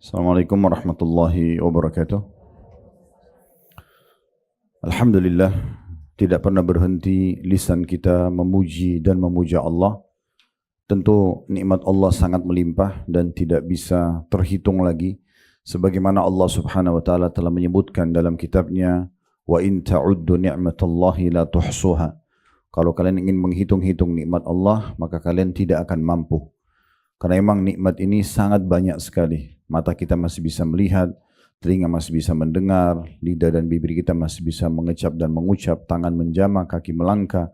Assalamualaikum warahmatullahi wabarakatuh. Alhamdulillah, tidak pernah berhenti lisan kita memuji dan memuja Allah. Tentu nikmat Allah sangat melimpah dan tidak bisa terhitung lagi. Sebagaimana Allah subhanahu wa ta'ala telah menyebutkan dalam kitabnya, wa in ta'uddu ni'matallahi la tuhsuha. Kalau kalian ingin menghitung-hitung nikmat Allah, maka kalian tidak akan mampu. Karena memang nikmat ini sangat banyak sekali. Mata kita masih bisa melihat, telinga masih bisa mendengar, lidah dan bibir kita masih bisa mengecap dan mengucap, tangan menjamah, kaki melangkah,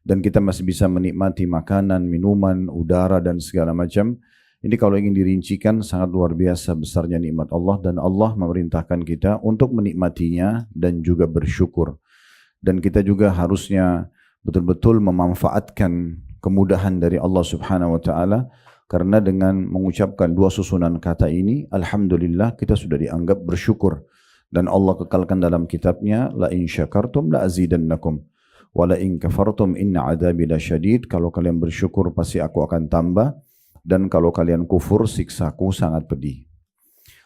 dan kita masih bisa menikmati makanan, minuman, udara dan segala macam. Ini kalau ingin dirincikan sangat luar biasa besarnya nikmat Allah, dan Allah memerintahkan kita untuk menikmatinya dan juga bersyukur. Dan kita juga harusnya betul-betul memanfaatkan kemudahan dari Allah subhanahu wa ta'ala. Karena dengan mengucapkan dua susunan kata ini, Alhamdulillah kita sudah dianggap bersyukur. Dan Allah kekalkan dalam kitabnya, La in syakartum la azidannakum, wa la in kafartum inna adabi lasyadid. Kalau kalian bersyukur pasti aku akan tambah, dan kalau kalian kufur siksaku sangat pedih.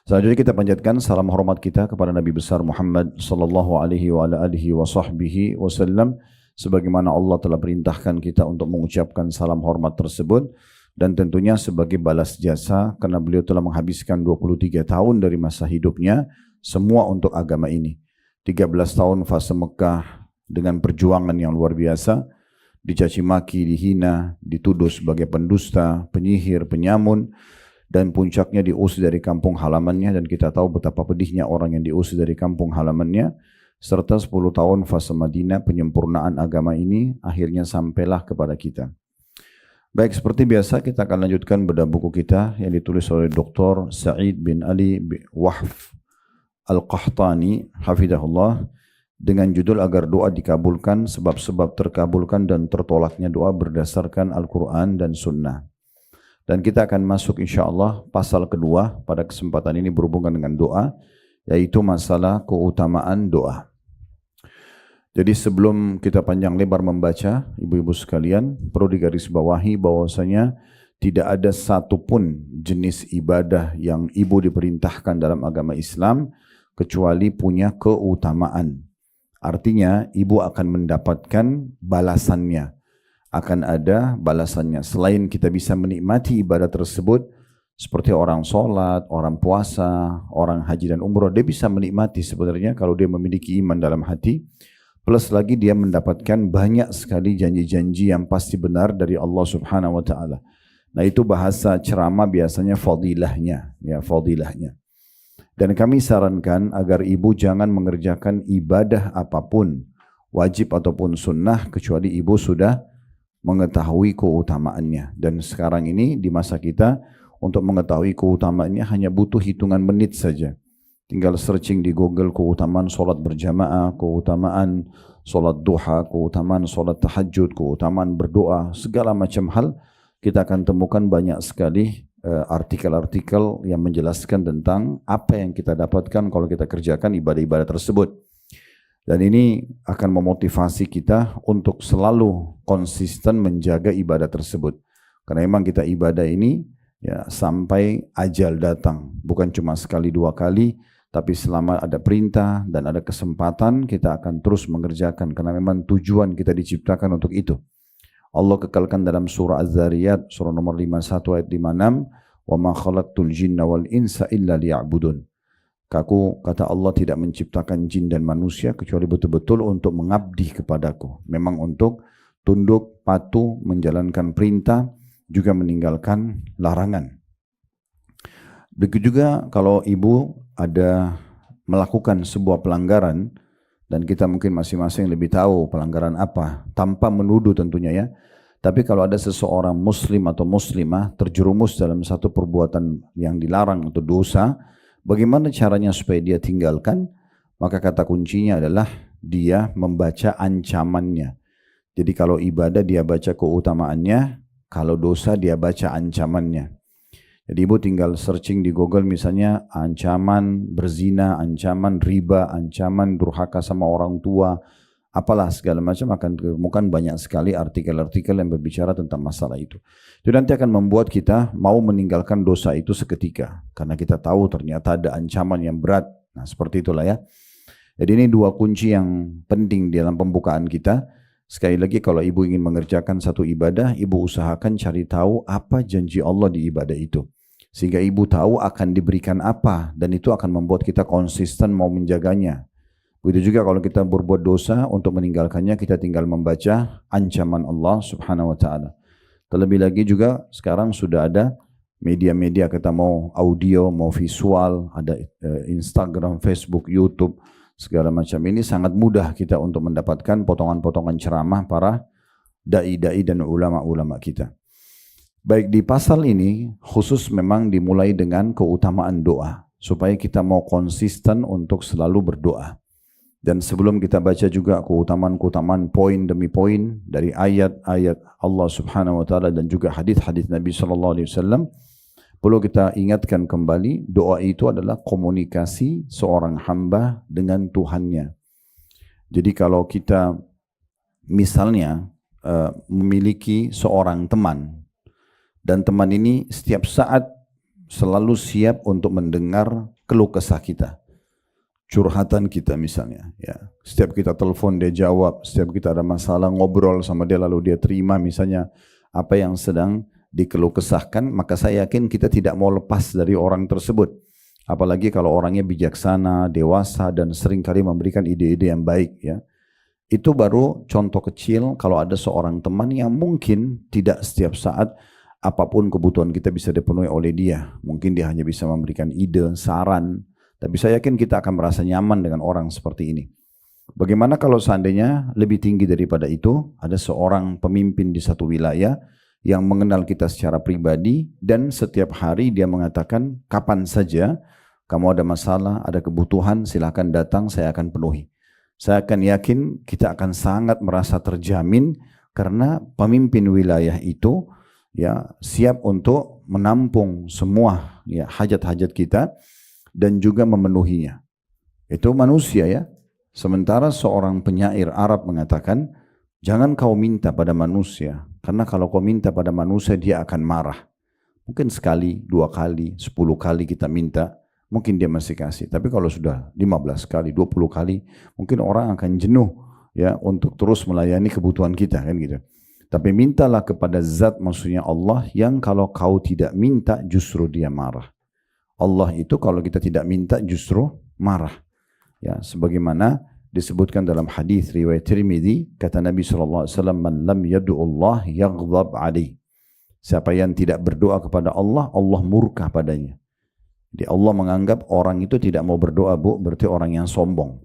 Selanjutnya kita panjatkan salam hormat kita kepada Nabi besar Muhammad sallallahu alaihi wa alihi wa sahbihi wasallam. Sebagaimana Allah telah perintahkan kita untuk mengucapkan salam hormat tersebut. Dan tentunya sebagai balas jasa karena beliau telah menghabiskan 23 tahun dari masa hidupnya semua untuk agama ini. 13 tahun fase Mekah dengan perjuangan yang luar biasa, dicaci maki, dihina, dituduh sebagai pendusta, penyihir, penyamun, dan puncaknya diusir dari kampung halamannya, dan kita tahu betapa pedihnya orang yang diusir dari kampung halamannya, serta 10 tahun fase Madinah penyempurnaan agama ini akhirnya sampailah kepada kita. Baik, seperti biasa kita akan lanjutkan bedah buku kita yang ditulis oleh Dr. Sa'id bin Ali Wahf Al-Qahtani hafidahullah dengan judul agar doa dikabulkan, sebab-sebab terkabulkan dan tertolaknya doa berdasarkan Al-Quran dan Sunnah. Dan kita akan masuk insyaAllah pasal kedua pada kesempatan ini berhubungan dengan doa, yaitu masalah keutamaan doa. Jadi sebelum kita panjang lebar membaca, ibu-ibu sekalian, perlu digarisbawahi bahwasanya tidak ada satupun jenis ibadah yang ibu diperintahkan dalam agama Islam kecuali punya keutamaan. Artinya ibu akan mendapatkan balasannya, akan ada balasannya. Selain kita bisa menikmati ibadah tersebut, seperti orang sholat, orang puasa, orang haji dan umroh, dia bisa menikmati sebenarnya kalau dia memiliki iman dalam hati. Plus lagi dia mendapatkan banyak sekali janji-janji yang pasti benar dari Allah subhanahu wa ta'ala. Nah itu bahasa ceramah biasanya fadilahnya. Ya, fadilahnya. Dan kami sarankan agar ibu jangan mengerjakan ibadah apapun, wajib ataupun sunnah, kecuali ibu sudah mengetahui keutamaannya. Dan sekarang ini di masa kita, untuk mengetahui keutamaannya hanya butuh hitungan menit saja. Tinggal searching di Google keutamaan sholat berjamaah, keutamaan sholat duha, keutamaan sholat tahajud, keutamaan berdoa, segala macam hal. Kita akan temukan banyak sekali artikel-artikel yang menjelaskan tentang apa yang kita dapatkan kalau kita kerjakan ibadah-ibadah tersebut. Dan ini akan memotivasi kita untuk selalu konsisten menjaga ibadah tersebut. Karena memang kita ibadah ini ya sampai ajal datang, bukan cuma sekali dua kali, tapi selama ada perintah dan ada kesempatan kita akan terus mengerjakan karena memang tujuan kita diciptakan untuk itu. Allah kekalkan dalam surah Az-Zariyat surah nomor 51 ayat 56, "Wa ma khalaqtul jinna wal insa illa liya'budun." Kata Allah tidak menciptakan jin dan manusia kecuali betul-betul untuk mengabdi kepadaku. Memang untuk tunduk, patuh, menjalankan perintah, juga meninggalkan larangan. Begitu juga kalau ibu ada melakukan sebuah pelanggaran, dan kita mungkin masing-masing lebih tahu pelanggaran apa, tanpa menuduh tentunya ya. Tapi kalau ada seseorang muslim atau muslimah terjerumus dalam satu perbuatan yang dilarang atau dosa, bagaimana caranya supaya dia tinggalkan? Maka kata kuncinya adalah dia membaca ancamannya. Jadi kalau ibadah dia baca keutamaannya, kalau dosa dia baca ancamannya. Jadi ibu tinggal searching di Google misalnya ancaman berzina, ancaman riba, ancaman durhaka sama orang tua, apalah segala macam, akan ditemukan banyak sekali artikel-artikel yang berbicara tentang masalah itu. Itu nanti akan membuat kita mau meninggalkan dosa itu seketika, karena kita tahu ternyata ada ancaman yang berat. Nah seperti itulah ya. Jadi ini dua kunci yang penting di dalam pembukaan kita. Sekali lagi, kalau ibu ingin mengerjakan satu ibadah, ibu usahakan cari tahu apa janji Allah di ibadah itu, sehingga ibu tahu akan diberikan apa, dan itu akan membuat kita konsisten mau menjaganya. Begitu juga kalau kita berbuat dosa, untuk meninggalkannya kita tinggal membaca ancaman Allah subhanahu wa ta'ala. Terlebih lagi juga sekarang sudah ada media-media, kita mau audio, mau visual, ada Instagram, Facebook, YouTube, segala macam. Ini sangat mudah kita untuk mendapatkan potongan-potongan ceramah para dai-dai dan ulama-ulama kita. Baik, di pasal ini khusus memang dimulai dengan keutamaan doa, supaya kita mau konsisten untuk selalu berdoa. Dan sebelum kita baca juga keutamaan-keutamaan poin demi poin dari ayat-ayat Allah subhanahu wa ta'ala dan juga hadis-hadis Nabi SAW, perlu kita ingatkan kembali, doa itu adalah komunikasi seorang hamba dengan Tuhannya. Jadi kalau kita misalnya memiliki seorang teman, dan teman ini setiap saat selalu siap untuk mendengar keluh kesah kita, curhatan kita misalnya, ya. Setiap kita telepon dia jawab, setiap kita ada masalah ngobrol sama dia lalu dia terima misalnya apa yang sedang dikeluh kesahkan, maka saya yakin kita tidak mau lepas dari orang tersebut. Apalagi kalau orangnya bijaksana, dewasa, dan seringkali memberikan ide-ide yang baik, ya. Itu baru contoh kecil kalau ada seorang teman yang mungkin tidak setiap saat apapun kebutuhan kita bisa dipenuhi oleh dia. Mungkin dia hanya bisa memberikan ide, saran, tapi saya yakin kita akan merasa nyaman dengan orang seperti ini. Bagaimana kalau seandainya lebih tinggi daripada itu, ada seorang pemimpin di satu wilayah yang mengenal kita secara pribadi, dan setiap hari dia mengatakan, kapan saja kamu ada masalah, ada kebutuhan, silakan datang, saya akan penuhi. Saya akan yakin kita akan sangat merasa terjamin, karena pemimpin wilayah itu ya siap untuk menampung semua ya hajat-hajat kita dan juga memenuhinya. Itu manusia ya. Sementara seorang penyair Arab mengatakan, jangan kau minta pada manusia, karena kalau kau minta pada manusia dia akan marah. Mungkin sekali, 2 kali, 10 kali kita minta, mungkin dia masih kasih. Tapi kalau sudah 15 kali, 20 kali, mungkin orang akan jenuh ya untuk terus melayani kebutuhan kita, kan gitu. Tapi mintalah kepada zat, maksudnya Allah, yang kalau kau tidak minta justru dia marah. Allah itu kalau kita tidak minta justru marah. Ya, sebagaimana disebutkan dalam hadis riwayat Tirmidzi, kata Nabi SAW, man lam yad'ullah yaghdab alaih. Siapa yang tidak berdoa kepada Allah, Allah murka padanya. Jadi Allah menganggap orang itu tidak mau berdoa, Bu, berarti orang yang sombong.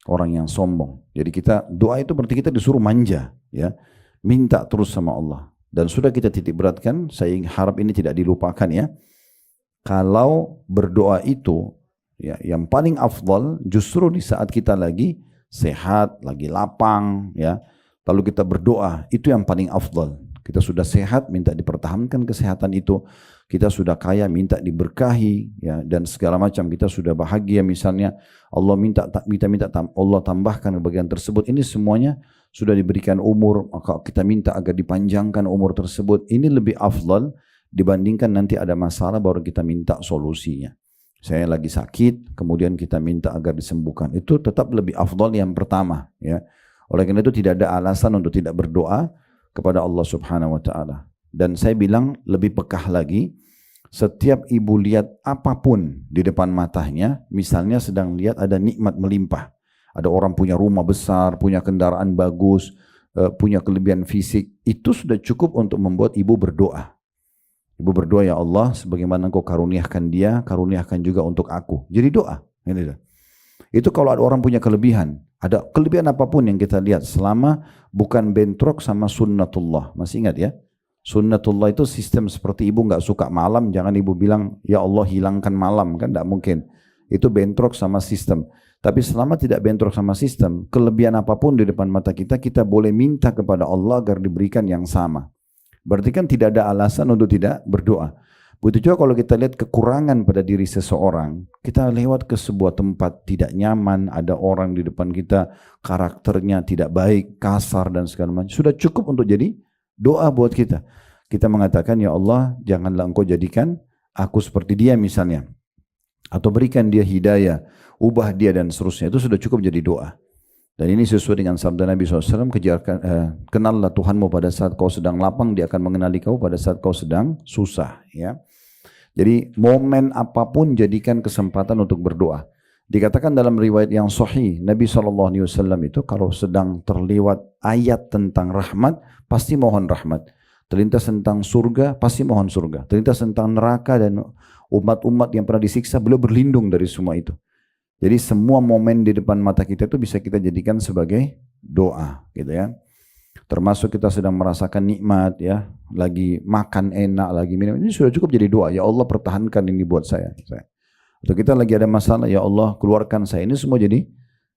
Orang yang sombong. Jadi kita doa itu berarti kita disuruh manja, ya. Minta terus sama Allah. Dan sudah kita titik beratkan, saya harap ini tidak dilupakan ya. Kalau berdoa itu ya, yang paling afdal justru di saat kita lagi sehat, lagi lapang, ya. Lalu kita berdoa, itu yang paling afdal. Kita sudah sehat, minta dipertahankan kesehatan itu. Kita sudah kaya, minta diberkahi, ya, dan segala macam. Kita sudah bahagia, misalnya Allah minta Allah tambahkan kebahagiaan tersebut. Ini semuanya sudah diberikan umur, maka kita minta agar dipanjangkan umur tersebut. Ini lebih afdal dibandingkan nanti ada masalah baru kita minta solusinya. Saya lagi sakit, kemudian kita minta agar disembuhkan. Itu tetap lebih afdal yang pertama, ya. Oleh karena itu tidak ada alasan untuk tidak berdoa kepada Allah Subhanahu wa taala. Dan saya bilang lebih pekah lagi, setiap ibu lihat apapun di depan matanya, misalnya sedang lihat ada nikmat melimpah. Ada orang punya rumah besar, punya kendaraan bagus, punya kelebihan fisik, itu sudah cukup untuk membuat ibu berdoa. Ibu berdoa, ya Allah, sebagaimana Engkau karuniakan dia, karuniakan juga untuk aku. Jadi doa. Itu kalau ada orang punya kelebihan. Ada kelebihan apapun yang kita lihat, selama bukan bentrok sama sunnatullah. Masih ingat ya? Sunnatullah itu sistem seperti ibu nggak suka malam, jangan ibu bilang, ya Allah hilangkan malam. Kan tidak mungkin. Itu bentrok sama sistem. Tapi selama tidak bentrok sama sistem, kelebihan apapun di depan mata kita, kita boleh minta kepada Allah agar diberikan yang sama. Berarti kan tidak ada alasan untuk tidak berdoa. Begitu juga kalau kita lihat kekurangan pada diri seseorang, kita lewat ke sebuah tempat tidak nyaman, ada orang di depan kita, karakternya tidak baik, kasar dan segala macam. Sudah cukup untuk jadi doa buat kita. Kita mengatakan, ya Allah, janganlah engkau jadikan aku seperti dia misalnya. Atau berikan dia hidayah, ubah dia dan seterusnya. Itu sudah cukup jadi doa. Dan ini sesuai dengan sabda Nabi SAW, kenallah Tuhanmu pada saat kau sedang lapang, dia akan mengenali kau pada saat kau sedang susah. Ya. Jadi momen apapun jadikan kesempatan untuk berdoa. Dikatakan dalam riwayat yang sahih, Nabi SAW itu kalau sedang terlewat ayat tentang rahmat, pasti mohon rahmat. Terlintas tentang surga, pasti mohon surga. Terlintas tentang neraka dan umat-umat yang pernah disiksa, beliau berlindung dari semua itu. Jadi semua momen di depan mata kita itu bisa kita jadikan sebagai doa, gitu ya. Termasuk kita sedang merasakan nikmat, ya, lagi makan enak, lagi minum, ini sudah cukup jadi doa. Ya Allah, pertahankan ini buat saya. Atau kita lagi ada masalah, ya Allah keluarkan saya. Ini semua jadi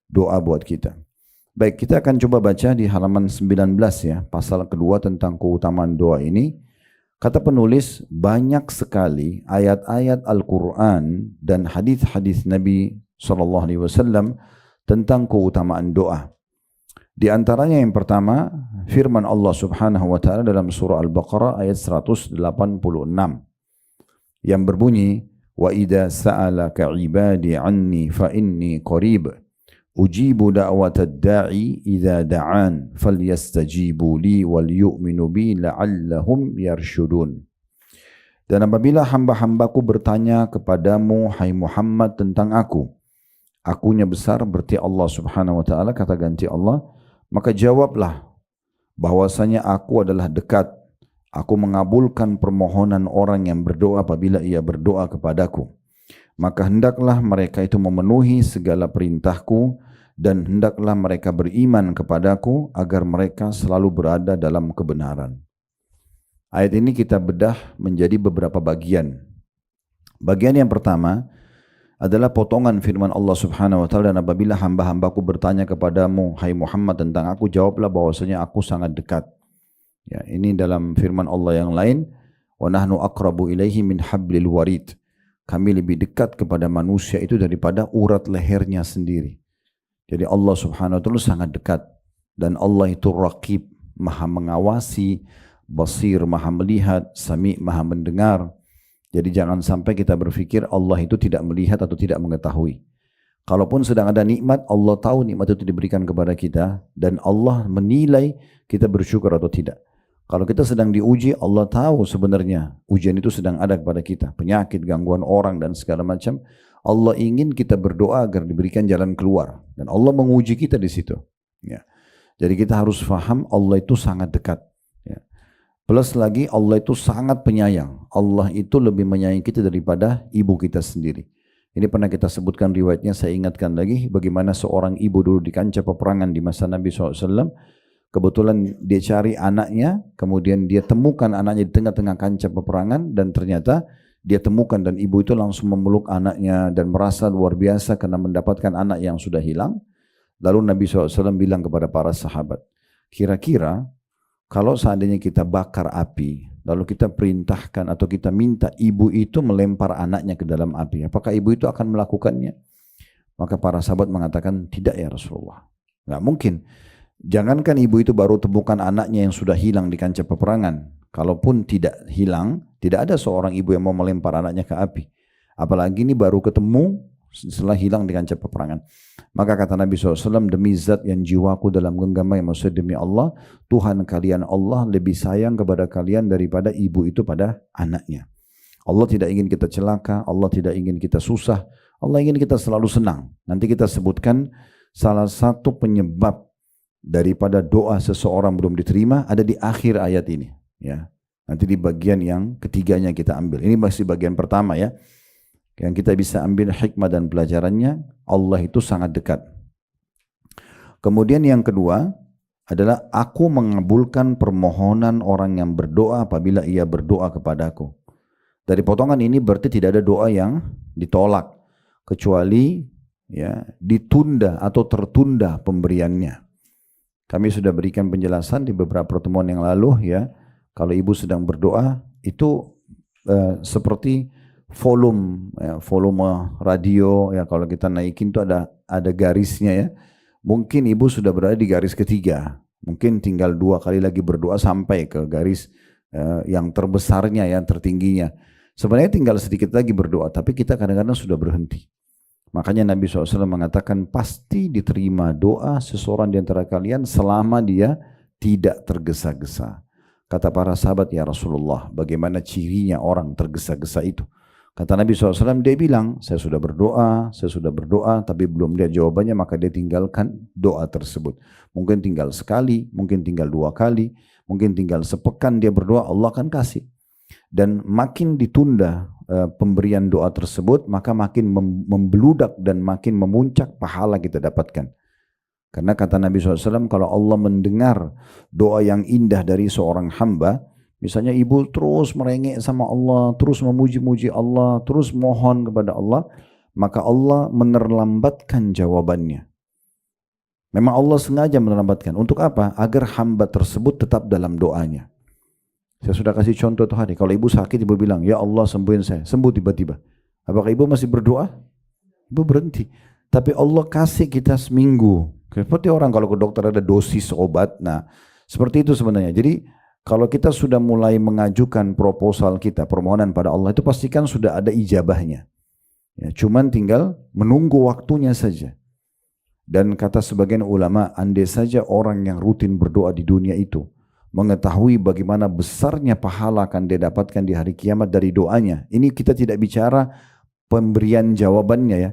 doa buat kita. Baik, kita akan coba baca di halaman 19 ya, pasal kedua tentang keutamaan doa ini. Kata penulis, banyak sekali ayat-ayat Al-Quran dan hadis-hadis Nabi SAW tentang keutamaan doa. Di antaranya yang pertama, firman Allah Subhanahu wa taala dalam surah Al-Baqarah ayat 186 yang berbunyi, "Wa idza sa'alaka 'ibadi 'anni fa inni qarib ujibu da'watad da'i idza da'an falyastajibu li wal yu'minu bi la'allahum yarshudun." Dan apabila hamba-hambaku bertanya kepadamu, hai Muhammad, tentang akunya besar, berarti Allah Subhanahu wa taala, kata ganti Allah, maka jawablah bahwasanya aku adalah dekat. Aku mengabulkan permohonan orang yang berdoa apabila ia berdoa kepadaku. Maka hendaklah mereka itu memenuhi segala perintahku dan hendaklah mereka beriman kepadaku agar mereka selalu berada dalam kebenaran. Ayat ini kita bedah menjadi beberapa bagian. Bagian yang pertama adalah potongan firman Allah Subhanahu wa taala, dan apabila hamba-hambaku bertanya kepadamu, hai Muhammad, tentang aku, jawablah bahwasanya aku sangat dekat. Ya, ini dalam firman Allah yang lain, wa nahnu aqrabu ilaihi min hablil warid. Kami lebih dekat kepada manusia itu daripada urat lehernya sendiri. Jadi Allah Subhanahu wa taala sangat dekat, dan Allah itu raqib, maha mengawasi, basir, maha melihat, sami, maha mendengar. Jadi jangan sampai kita berpikir Allah itu tidak melihat atau tidak mengetahui. Kalaupun sedang ada nikmat, Allah tahu nikmat itu diberikan kepada kita, dan Allah menilai kita bersyukur atau tidak. Kalau kita sedang diuji, Allah tahu sebenarnya ujian itu sedang ada kepada kita, penyakit, gangguan orang dan segala macam. Allah ingin kita berdoa agar diberikan jalan keluar, dan Allah menguji kita di situ. Ya. Jadi kita harus faham Allah itu sangat dekat. Ya. Plus lagi Allah itu sangat penyayang. Allah itu lebih menyayangi kita daripada ibu kita sendiri. Ini pernah kita sebutkan riwayatnya, saya ingatkan lagi bagaimana seorang ibu dulu di kancah peperangan di masa Nabi SAW. Kebetulan dia cari anaknya, kemudian dia temukan anaknya di tengah-tengah kancah peperangan, dan ternyata dia temukan, dan ibu itu langsung memeluk anaknya dan merasa luar biasa karena mendapatkan anak yang sudah hilang. Lalu Nabi SAW bilang kepada para sahabat, kira-kira kalau seandainya kita bakar api, lalu kita perintahkan atau kita minta ibu itu melempar anaknya ke dalam api, apakah ibu itu akan melakukannya? Maka para sahabat mengatakan, tidak ya Rasulullah. Nggak mungkin. Jangankan ibu itu baru temukan anaknya yang sudah hilang di kancah peperangan. Kalaupun tidak hilang, tidak ada seorang ibu yang mau melempar anaknya ke api. Apalagi ini baru ketemu setelah hilang di kancah peperangan. Maka kata Nabi SAW, demi zat yang jiwaku dalam genggaman, yang maksud demi Allah, Tuhan kalian Allah lebih sayang kepada kalian daripada ibu itu pada anaknya. Allah tidak ingin kita celaka, Allah tidak ingin kita susah, Allah ingin kita selalu senang. Nanti kita sebutkan salah satu penyebab daripada doa seseorang belum diterima ada di akhir ayat ini. Ya, nanti di bagian yang ketiganya kita ambil. Ini masih bagian pertama ya. Yang kita bisa ambil hikmah dan pelajarannya, Allah itu sangat dekat. Kemudian yang kedua adalah aku mengabulkan permohonan orang yang berdoa apabila ia berdoa kepadaku. Dari potongan ini berarti tidak ada doa yang ditolak, kecuali ya ditunda atau tertunda pemberiannya. Kami sudah berikan penjelasan di beberapa pertemuan yang lalu ya. Kalau ibu sedang berdoa, itu seperti volume, ya, volume radio ya, kalau kita naikin tuh ada garisnya ya. Mungkin ibu sudah berada di garis ketiga, mungkin tinggal 2 kali lagi berdoa sampai ke garis yang terbesarnya, yang tertingginya. Sebenarnya tinggal sedikit lagi berdoa, tapi kita kadang-kadang sudah berhenti. Makanya Nabi SAW mengatakan pasti diterima doa seseorang di antara kalian selama dia tidak tergesa-gesa. Kata para sahabat, ya Rasulullah, bagaimana cirinya orang tergesa-gesa itu? Kata Nabi SAW, dia bilang, saya sudah berdoa, tapi belum lihat jawabannya, maka dia tinggalkan doa tersebut. Mungkin tinggal sekali, mungkin tinggal 2 kali, mungkin tinggal sepekan dia berdoa, Allah akan kasih. Dan makin ditunda pemberian doa tersebut, maka makin membeludak dan makin memuncak pahala kita dapatkan. Karena kata Nabi SAW, kalau Allah mendengar doa yang indah dari seorang hamba, misalnya ibu terus merengek sama Allah, terus memuji-muji Allah, terus mohon kepada Allah, maka Allah menerlambatkan jawabannya. Memang Allah sengaja menerlambatkan. Untuk apa? Agar hamba tersebut tetap dalam doanya. Saya sudah kasih contoh tuh hari, kalau ibu sakit, ibu bilang, ya Allah sembuhin saya, sembuh tiba-tiba. Apakah ibu masih berdoa? Ibu berhenti. Tapi Allah kasih kita seminggu. Seperti orang kalau ke dokter ada dosis obat. Nah, seperti itu sebenarnya. Jadi kalau kita sudah mulai mengajukan proposal kita, permohonan pada Allah, itu pastikan sudah ada ijabahnya. Ya, cuman tinggal menunggu waktunya saja. Dan kata sebagian ulama, andai saja orang yang rutin berdoa di dunia itu mengetahui bagaimana besarnya pahala akan dia dapatkan di hari kiamat dari doanya. Ini kita tidak bicara pemberian jawabannya ya.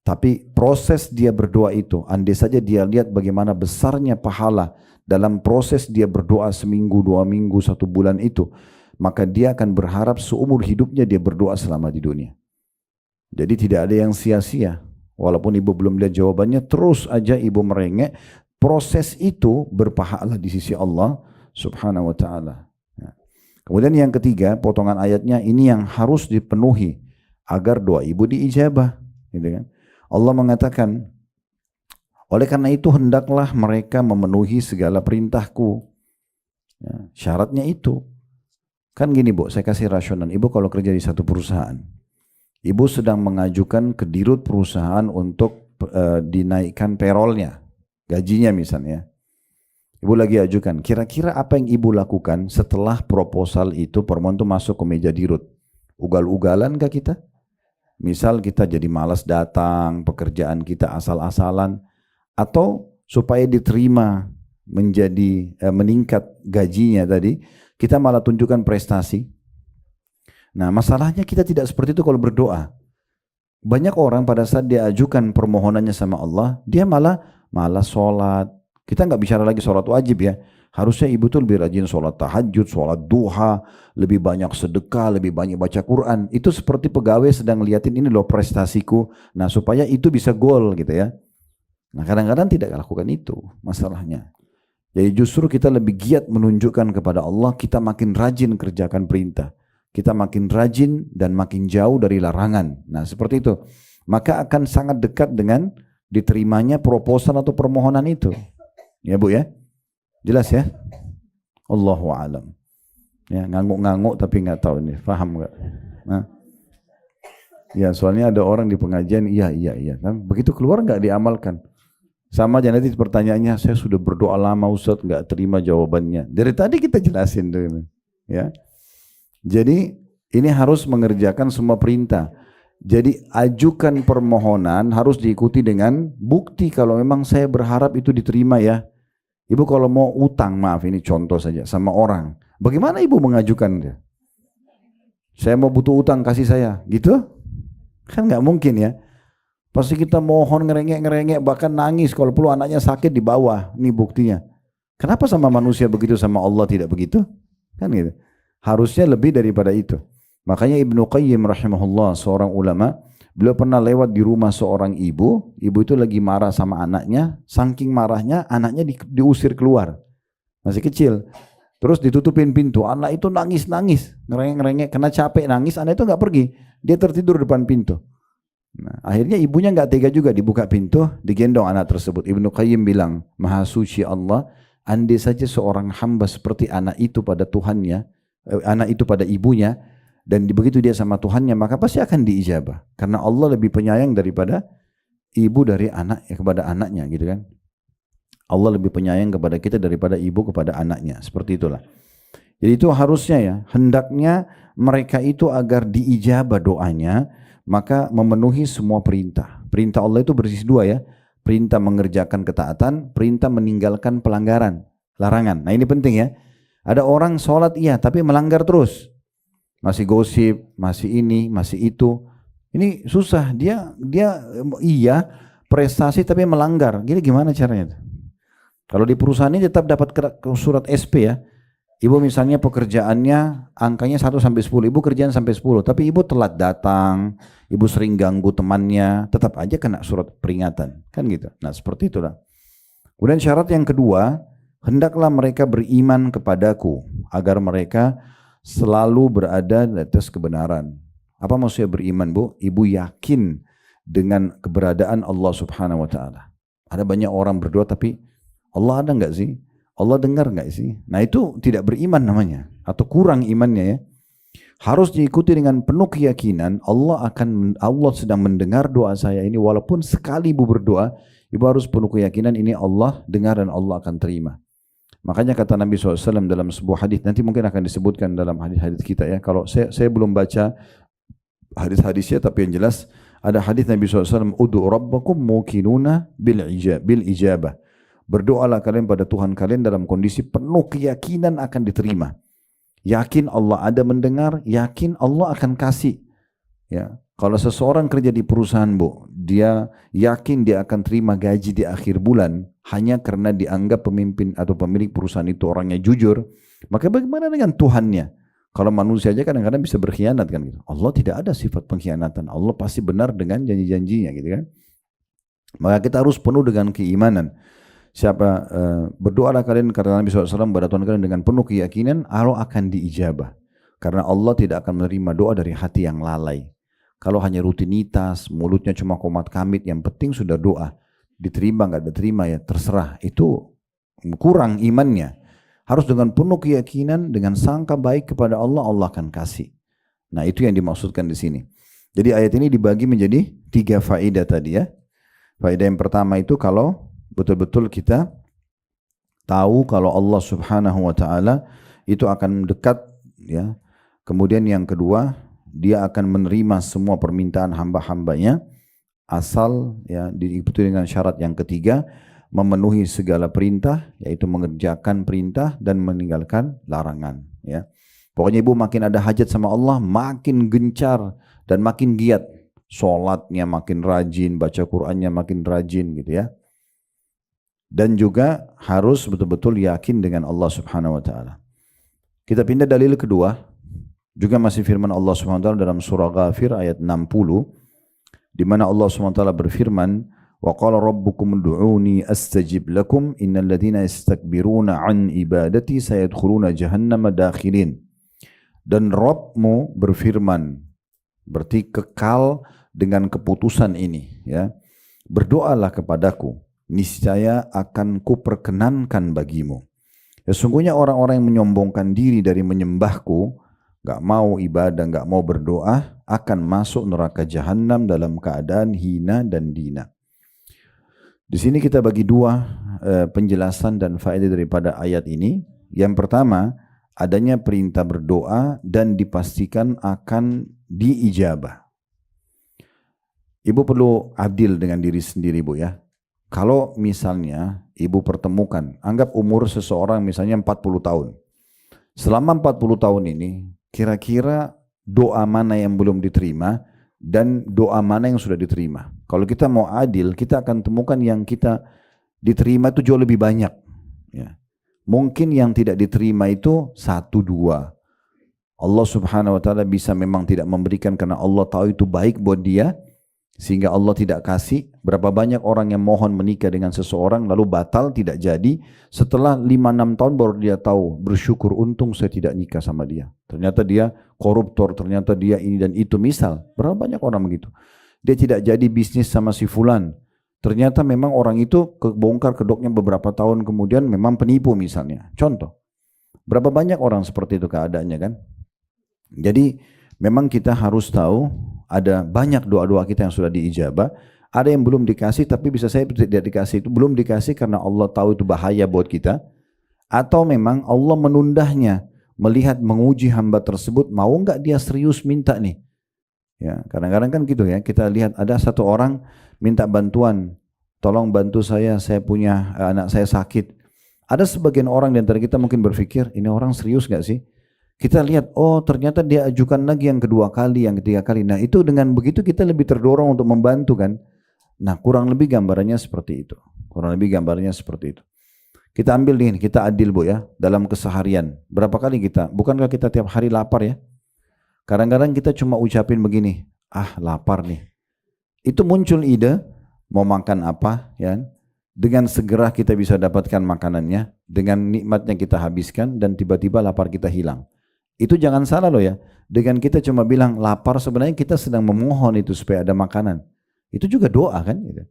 Tapi proses dia berdoa itu, andai saja dia lihat bagaimana besarnya pahala dalam proses dia berdoa seminggu, 2 minggu, 1 bulan itu, maka dia akan berharap seumur hidupnya dia berdoa selama di dunia. Jadi tidak ada yang sia-sia. Walaupun ibu belum lihat jawabannya, terus aja ibu merengek. Proses itu berpahala di sisi Allah Subhanahu wa ta'ala. Kemudian yang ketiga, potongan ayatnya ini yang harus dipenuhi agar doa ibu diijabah. Gitu kan? Allah mengatakan, oleh karena itu hendaklah mereka memenuhi segala perintahku. Ya, syaratnya itu. Kan gini Bu, saya kasih rasional. Ibu kalau kerja di satu perusahaan, ibu sedang mengajukan ke dirut perusahaan untuk dinaikkan payrollnya, gajinya misalnya. Ibu lagi ajukan, kira-kira apa yang ibu lakukan setelah proposal itu, permohonan itu masuk ke meja dirut? Ugal-ugalan kah kita? Misal kita jadi malas datang, pekerjaan kita asal-asalan, atau supaya diterima menjadi meningkat gajinya tadi, kita malah tunjukkan prestasi. Nah masalahnya kita tidak seperti itu kalau berdoa. Banyak orang pada saat dia ajukan permohonannya sama Allah, dia malah sholat. Kita nggak bicara lagi sholat wajib ya. Harusnya ibu tuh lebih rajin sholat tahajud, sholat duha, lebih banyak sedekah, lebih banyak baca Quran. Itu seperti pegawai sedang liatin ini loh prestasiku. Nah supaya itu bisa goal gitu ya. Nah kadang-kadang tidak lakukan itu masalahnya. Jadi justru kita lebih giat menunjukkan kepada Allah, kita makin rajin kerjakan perintah. Kita makin rajin dan makin jauh dari larangan. Nah seperti itu. Maka akan sangat dekat dengan diterimanya proposal atau permohonan itu. Ya Bu ya. Jelas ya? Allahu a'lam. Ya, ngangguk-ngangguk tapi nggak tahu ini, paham nggak? Nah. Ya, soalnya ada orang di pengajian, iya. Nah, begitu keluar nggak diamalkan. Sama aja nanti pertanyaannya, saya sudah berdoa lama Ustaz, nggak terima jawabannya. Dari tadi kita jelasin tuh ini. Ya. Jadi ini harus mengerjakan semua perintah. Jadi ajukan permohonan harus diikuti dengan bukti kalau memang saya berharap itu diterima ya. Ibu kalau mau utang, maaf ini contoh saja, sama orang. Bagaimana ibu mengajukan dia? Saya mau butuh utang, kasih saya. Gitu? Kan nggak mungkin ya. Pasti kita mohon ngerengek, bahkan nangis. Kalau perlu anaknya sakit di bawah. Ini buktinya. Kenapa sama manusia begitu, sama Allah tidak begitu? Kan gitu. Harusnya lebih daripada itu. Makanya Ibnu Qayyim rahimahullah, seorang ulama, beliau pernah lewat di rumah seorang ibu itu lagi marah sama anaknya, saking marahnya anaknya diusir keluar, masih kecil, terus ditutupin pintu, anak itu nangis, ngerengek, kena capek nangis, anak itu nggak pergi, dia tertidur depan pintu. Nah, akhirnya ibunya nggak tega juga, dibuka pintu, digendong anak tersebut. Ibnu Qayyim bilang, Maha Suci Allah, andai saja seorang hamba seperti anak itu pada Tuhannya, anak itu pada ibunya, dan begitu dia sama Tuhannya, maka pasti akan diijabah. Karena Allah lebih penyayang daripada ibu dari anak kepada anaknya, gitu kan. Allah lebih penyayang kepada kita daripada ibu kepada anaknya. Seperti itulah. Jadi itu harusnya ya, hendaknya mereka itu agar diijabah doanya, maka memenuhi semua perintah. Perintah Allah itu bersih dua ya. Perintah mengerjakan ketaatan, perintah meninggalkan pelanggaran, larangan. Nah ini penting ya. Ada orang sholat iya, tapi melanggar terus. Masih gosip, masih ini, masih itu. Ini susah, dia iya prestasi tapi melanggar. Gini gimana caranya? Kalau di perusahaan ini tetap dapat surat SP ya. Ibu misalnya pekerjaannya angkanya 1 sampai 10, ibu kerjaan sampai 10, tapi ibu telat datang, ibu sering ganggu temannya, tetap aja kena surat peringatan, kan gitu. Nah seperti itulah. Kemudian syarat yang kedua, hendaklah mereka beriman kepadaku, agar mereka selalu berada di atas kebenaran. Apa maksudnya beriman, Bu? Ibu yakin dengan keberadaan Allah Subhanahu wa taala. Ada banyak orang berdoa tapi Allah ada enggak sih? Allah dengar enggak sih? Nah itu tidak beriman namanya, atau kurang imannya ya. Harus diikuti dengan penuh keyakinan Allah sedang mendengar doa saya ini, walaupun sekali ibu berdoa, ibu harus penuh keyakinan ini Allah dengar dan Allah akan terima. Makanya kata Nabi SAW dalam sebuah hadis, nanti mungkin akan disebutkan dalam hadis-hadis kita ya. Kalau saya belum baca hadis-hadisnya, tapi yang jelas ada hadis Nabi SAW, Udu rabbakum mukinuna bil ijabah. Berdoalah kalian pada Tuhan kalian dalam kondisi penuh keyakinan akan diterima. Yakin Allah ada mendengar, yakin Allah akan kasih. Ya, kalau seseorang kerja di perusahaan, Bu, dia yakin dia akan terima gaji di akhir bulan hanya karena dianggap pemimpin atau pemilik perusahaan itu orangnya jujur, maka bagaimana dengan Tuhannya? Kalau manusia aja kadang-kadang bisa berkhianat kan gitu. Allah tidak ada sifat pengkhianatan. Allah pasti benar dengan janji-janjinya gitu kan. Maka kita harus penuh dengan keimanan. Berdoalah kalian kata Nabi SAW pada Tuhan kalian dengan penuh keyakinan, Allah akan diijabah. Karena Allah tidak akan menerima doa dari hati yang lalai. Kalau hanya rutinitas, mulutnya cuma komat kamit, yang penting sudah doa. Diterima nggak diterima ya terserah, itu kurang imannya. Harus dengan penuh keyakinan, dengan sangka baik kepada Allah, Allah akan kasih. Nah itu yang dimaksudkan di sini. Jadi ayat ini dibagi menjadi 3 faedah tadi ya. Faedah yang pertama itu kalau betul-betul kita tahu kalau Allah Subhanahu wa taala itu akan dekat ya. Kemudian yang kedua, dia akan menerima semua permintaan hamba-hambanya asal ya diikuti dengan syarat yang ketiga, memenuhi segala perintah, yaitu mengerjakan perintah dan meninggalkan larangan ya. Pokoknya ibu makin ada hajat sama Allah, makin gencar dan makin giat. Sholatnya makin rajin, baca Qur'annya makin rajin gitu ya. Dan juga harus betul-betul yakin dengan Allah Subhanahu wa taala. Kita pindah dalil kedua, juga masih firman Allah Subhanahu wa taala dalam surah Ghafir ayat 60, di mana Allah Subhanahu wa taala berfirman, wa qala rabbukum ud'uni astajib lakum innal ladzina yastakbiruna an ibadati sayadkhuluna jahannama dakhirin. Dan Rabbmu berfirman, berarti kekal dengan keputusan ini ya. Berdoalah kepadaku, niscaya akan kuperkenankan bagimu. Sesungguhnya orang-orang yang menyombongkan diri dari menyembahku, gak mau ibadah, gak mau berdoa, akan masuk neraka jahanam dalam keadaan hina dan dina. Di sini kita bagi 2 penjelasan dan faedah daripada ayat ini. Yang pertama, adanya perintah berdoa dan dipastikan akan diijabah. Ibu perlu adil dengan diri sendiri, Bu ya. Kalau misalnya ibu pertemukan, anggap umur seseorang misalnya 40 tahun. Selama 40 tahun ini, kira-kira doa mana yang belum diterima dan doa mana yang sudah diterima. Kalau kita mau adil, kita akan temukan yang kita diterima itu jauh lebih banyak. Ya. Mungkin yang tidak diterima itu 1, 2. Allah Subhanahu wa taala bisa memang tidak memberikan karena Allah tahu itu baik buat dia, sehingga Allah tidak kasih. Berapa banyak orang yang mohon menikah dengan seseorang lalu batal, tidak jadi, setelah 5-6 tahun baru dia tahu, bersyukur untung saya tidak nikah sama dia, ternyata dia koruptor, ternyata dia ini dan itu. Misal, berapa banyak orang begitu, dia tidak jadi bisnis sama si fulan, ternyata memang orang itu kebongkar kedoknya beberapa tahun kemudian memang penipu misalnya. Contoh, berapa banyak orang seperti itu keadaannya kan. Jadi memang kita harus tahu ada banyak doa-doa kita yang sudah diijabah, ada yang belum dikasih tapi bisa saya tidak dikasih, itu belum dikasih karena Allah tahu itu bahaya buat kita, atau memang Allah menundahnya melihat menguji hamba tersebut mau nggak dia serius minta nih. Ya, kadang-kadang kan gitu ya, kita lihat ada satu orang minta bantuan, tolong bantu saya punya anak saya sakit. Ada sebagian orang di antara kita mungkin berpikir, ini orang serius gak sih? Kita lihat, oh ternyata dia ajukan lagi yang kedua kali, yang ketiga kali. Nah itu dengan begitu kita lebih terdorong untuk membantu kan. Nah kurang lebih gambarannya seperti itu. Kurang lebih gambarannya seperti itu. Kita ambil nih, kita adil Bu ya, dalam keseharian. Berapa kali kita, bukankah kita tiap hari lapar ya? Kadang-kadang kita cuma ucapin begini, ah lapar nih. Itu muncul ide, mau makan apa ya. Dengan segera kita bisa dapatkan makanannya, dengan nikmatnya kita habiskan dan tiba-tiba lapar kita hilang. Itu jangan salah loh ya, dengan kita cuma bilang lapar sebenarnya kita sedang memohon itu supaya ada makanan. Itu juga doa kan gitu.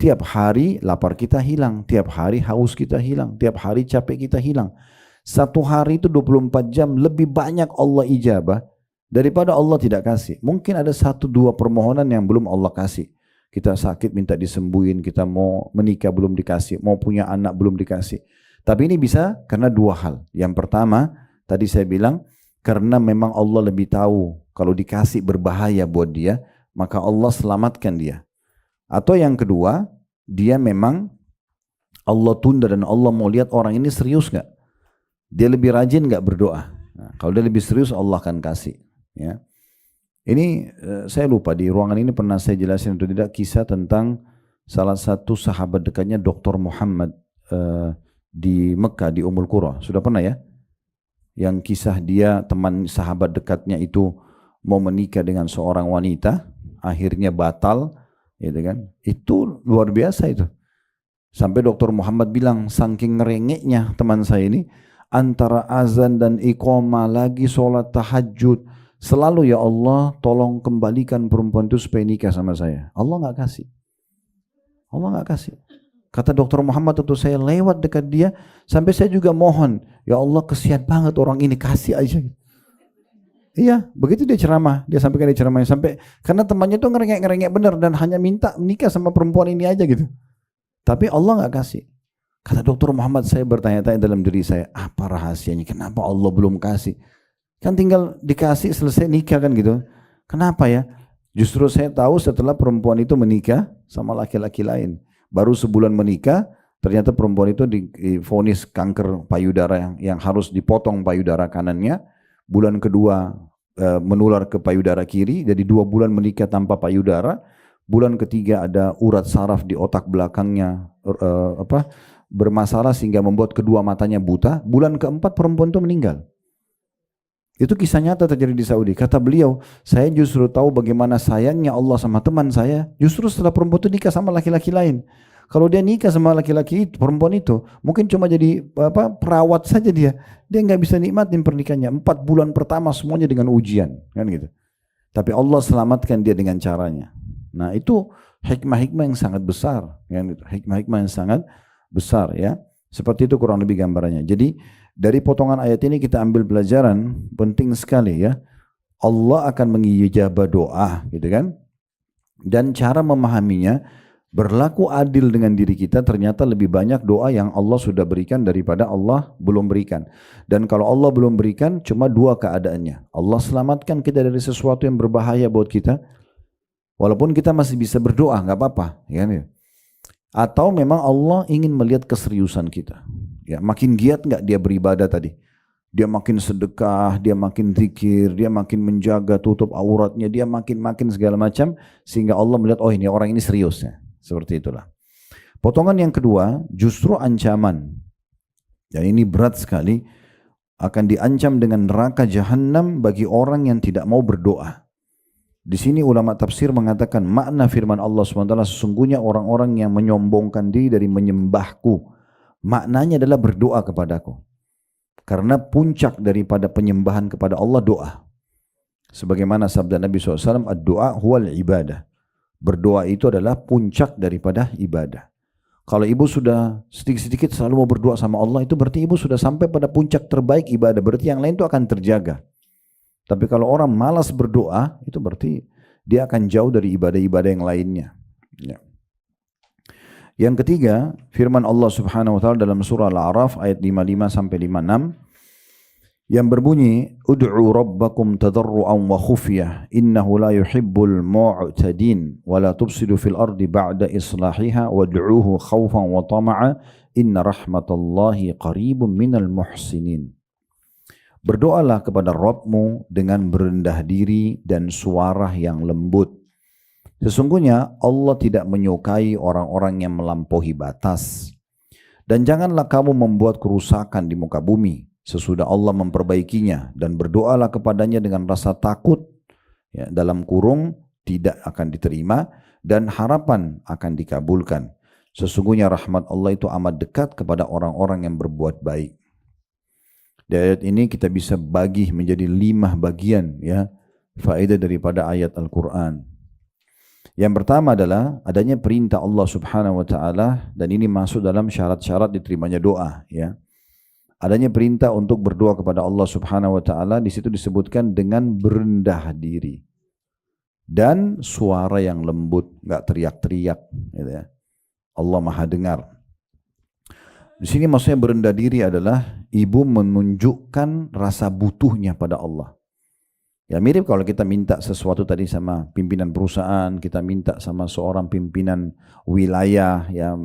Tiap hari lapar kita hilang, tiap hari haus kita hilang, tiap hari capek kita hilang. Satu hari itu 24 jam lebih banyak Allah ijabah daripada Allah tidak kasih. Mungkin ada 1-2 permohonan yang belum Allah kasih. Kita sakit minta disembuhin, kita mau menikah belum dikasih, mau punya anak belum dikasih. Tapi ini bisa karena 2 hal. Yang pertama, tadi saya bilang, karena memang Allah lebih tahu kalau dikasih berbahaya buat dia, maka Allah selamatkan dia. Atau yang kedua, dia memang Allah tunda dan Allah mau lihat orang ini serius gak? Dia lebih rajin gak berdoa? Nah, kalau dia lebih serius Allah akan kasih. Ya. Ini saya lupa di ruangan ini pernah saya jelasin atau tidak kisah tentang salah satu sahabat dekatnya Dr. Muhammad di Mekah di Ummul Qura. Sudah pernah ya? Yang kisah dia teman sahabat dekatnya itu mau menikah dengan seorang wanita, akhirnya batal, gitu kan? Itu luar biasa itu. Sampai Dr. Muhammad bilang saking ngerengeknya teman saya ini, antara azan dan iqamah lagi sholat tahajud, selalu ya Allah tolong kembalikan perempuan itu supaya nikah sama saya. Allah nggak kasih. Allah nggak kasih. Kata Dr. Muhammad waktu saya lewat dekat dia, sampai saya juga mohon, ya Allah kesian banget orang ini, kasih aja. Iya, begitu dia ceramah, dia sampaikan di ceramahnya sampai karena temannya tuh ngerengek bener dan hanya minta menikah sama perempuan ini aja gitu. Tapi Allah nggak kasih. Kata Dr. Muhammad, saya bertanya-tanya dalam diri saya, apa rahasianya? Kenapa Allah belum kasih? Kan tinggal dikasih selesai nikah kan gitu. Kenapa ya? Justru saya tahu setelah perempuan itu menikah sama laki-laki lain. Baru sebulan menikah, ternyata perempuan itu divonis kanker payudara yang harus dipotong payudara kanannya. Bulan kedua menular ke payudara kiri, jadi 2 bulan menikah tanpa payudara. Bulan ketiga ada urat saraf di otak belakangnya bermasalah sehingga membuat kedua matanya buta. Bulan keempat perempuan itu meninggal. Itu kisah nyata terjadi di Saudi. Kata beliau, saya justru tahu bagaimana sayangnya Allah sama teman saya. Justru setelah perempuan itu nikah sama laki-laki lain. Kalau dia nikah sama laki-laki itu, perempuan itu, mungkin cuma jadi perawat saja dia. Dia nggak bisa nikmatin pernikahannya. 4 bulan pertama semuanya dengan ujian, kan gitu. Tapi Allah selamatkan dia dengan caranya. Nah itu hikmah-hikmah yang sangat besar, kan gitu. Hikmah-hikmah yang sangat besar ya. Seperti itu kurang lebih gambarannya. Jadi dari potongan ayat ini kita ambil pelajaran penting sekali ya. Allah akan mengijabah doa, gitu kan? Dan cara memahaminya, berlaku adil dengan diri kita, ternyata lebih banyak doa yang Allah sudah berikan daripada Allah belum berikan. Dan kalau Allah belum berikan, cuma 2 keadaannya. Allah selamatkan kita dari sesuatu yang berbahaya buat kita, walaupun kita masih bisa berdoa, nggak apa-apa. Ya, atau memang Allah ingin melihat keseriusan kita. Ya, makin giat nggak dia beribadah tadi. Dia makin sedekah, dia makin zikir, dia makin menjaga tutup auratnya, dia makin segala macam, sehingga Allah melihat, oh ini orang ini serius ya. Seperti itulah. Potongan yang kedua justru ancaman. Dan ini berat sekali, akan diancam dengan neraka jahanam bagi orang yang tidak mau berdoa. Di sini ulama tafsir mengatakan makna firman Allah SWT, sesungguhnya orang-orang yang menyombongkan diri dari menyembahku, maknanya adalah berdoa kepadaku. Karena puncak daripada penyembahan kepada Allah doa. Sebagaimana sabda Nabi SAW, ad-doa huwal ibadah. Berdoa itu adalah puncak daripada ibadah. Kalau ibu sudah sedikit-sedikit selalu mau berdoa sama Allah, itu berarti ibu sudah sampai pada puncak terbaik ibadah. Berarti yang lain itu akan terjaga. Tapi kalau orang malas berdoa, itu berarti dia akan jauh dari ibadah-ibadah yang lainnya. Ya. Yang ketiga, firman Allah Subhanahu wa taala dalam surah Al-A'raf ayat 55 sampai 56 yang berbunyi, "Ud'u rabbakum tadarruan wa khufyah, innahu la yuhibbul mu'tadin, wa la tufsidu fil ardi ba'da islahiha, wad'uuhu khaufan wa tama'a, inna rahmatallahi qaribun minal muhsinin." Berdoalah kepada Rabbmu dengan berendah diri dan suara yang lembut. Sesungguhnya Allah tidak menyukai orang-orang yang melampaui batas. Dan janganlah kamu membuat kerusakan di muka bumi sesudah Allah memperbaikinya, dan berdoalah kepadanya dengan rasa takut, ya, dalam kurung tidak akan diterima dan harapan akan dikabulkan. Sesungguhnya rahmat Allah itu amat dekat kepada orang-orang yang berbuat baik. Di ayat ini kita bisa bagi menjadi 5 bagian, ya, faedah daripada ayat Al-Quran. Yang pertama adalah adanya perintah Allah Subhanahu wa taala, dan ini masuk dalam syarat-syarat diterimanya doa, ya. Adanya perintah untuk berdoa kepada Allah Subhanahu wa taala, di situ disebutkan dengan berendah diri dan suara yang lembut, enggak teriak-teriak, gitu ya. Allah Maha dengar. Di sini maksudnya berendah diri adalah ibu menunjukkan rasa butuhnya pada Allah. Ya mirip kalau kita minta sesuatu tadi sama pimpinan perusahaan, kita minta sama seorang pimpinan wilayah, ya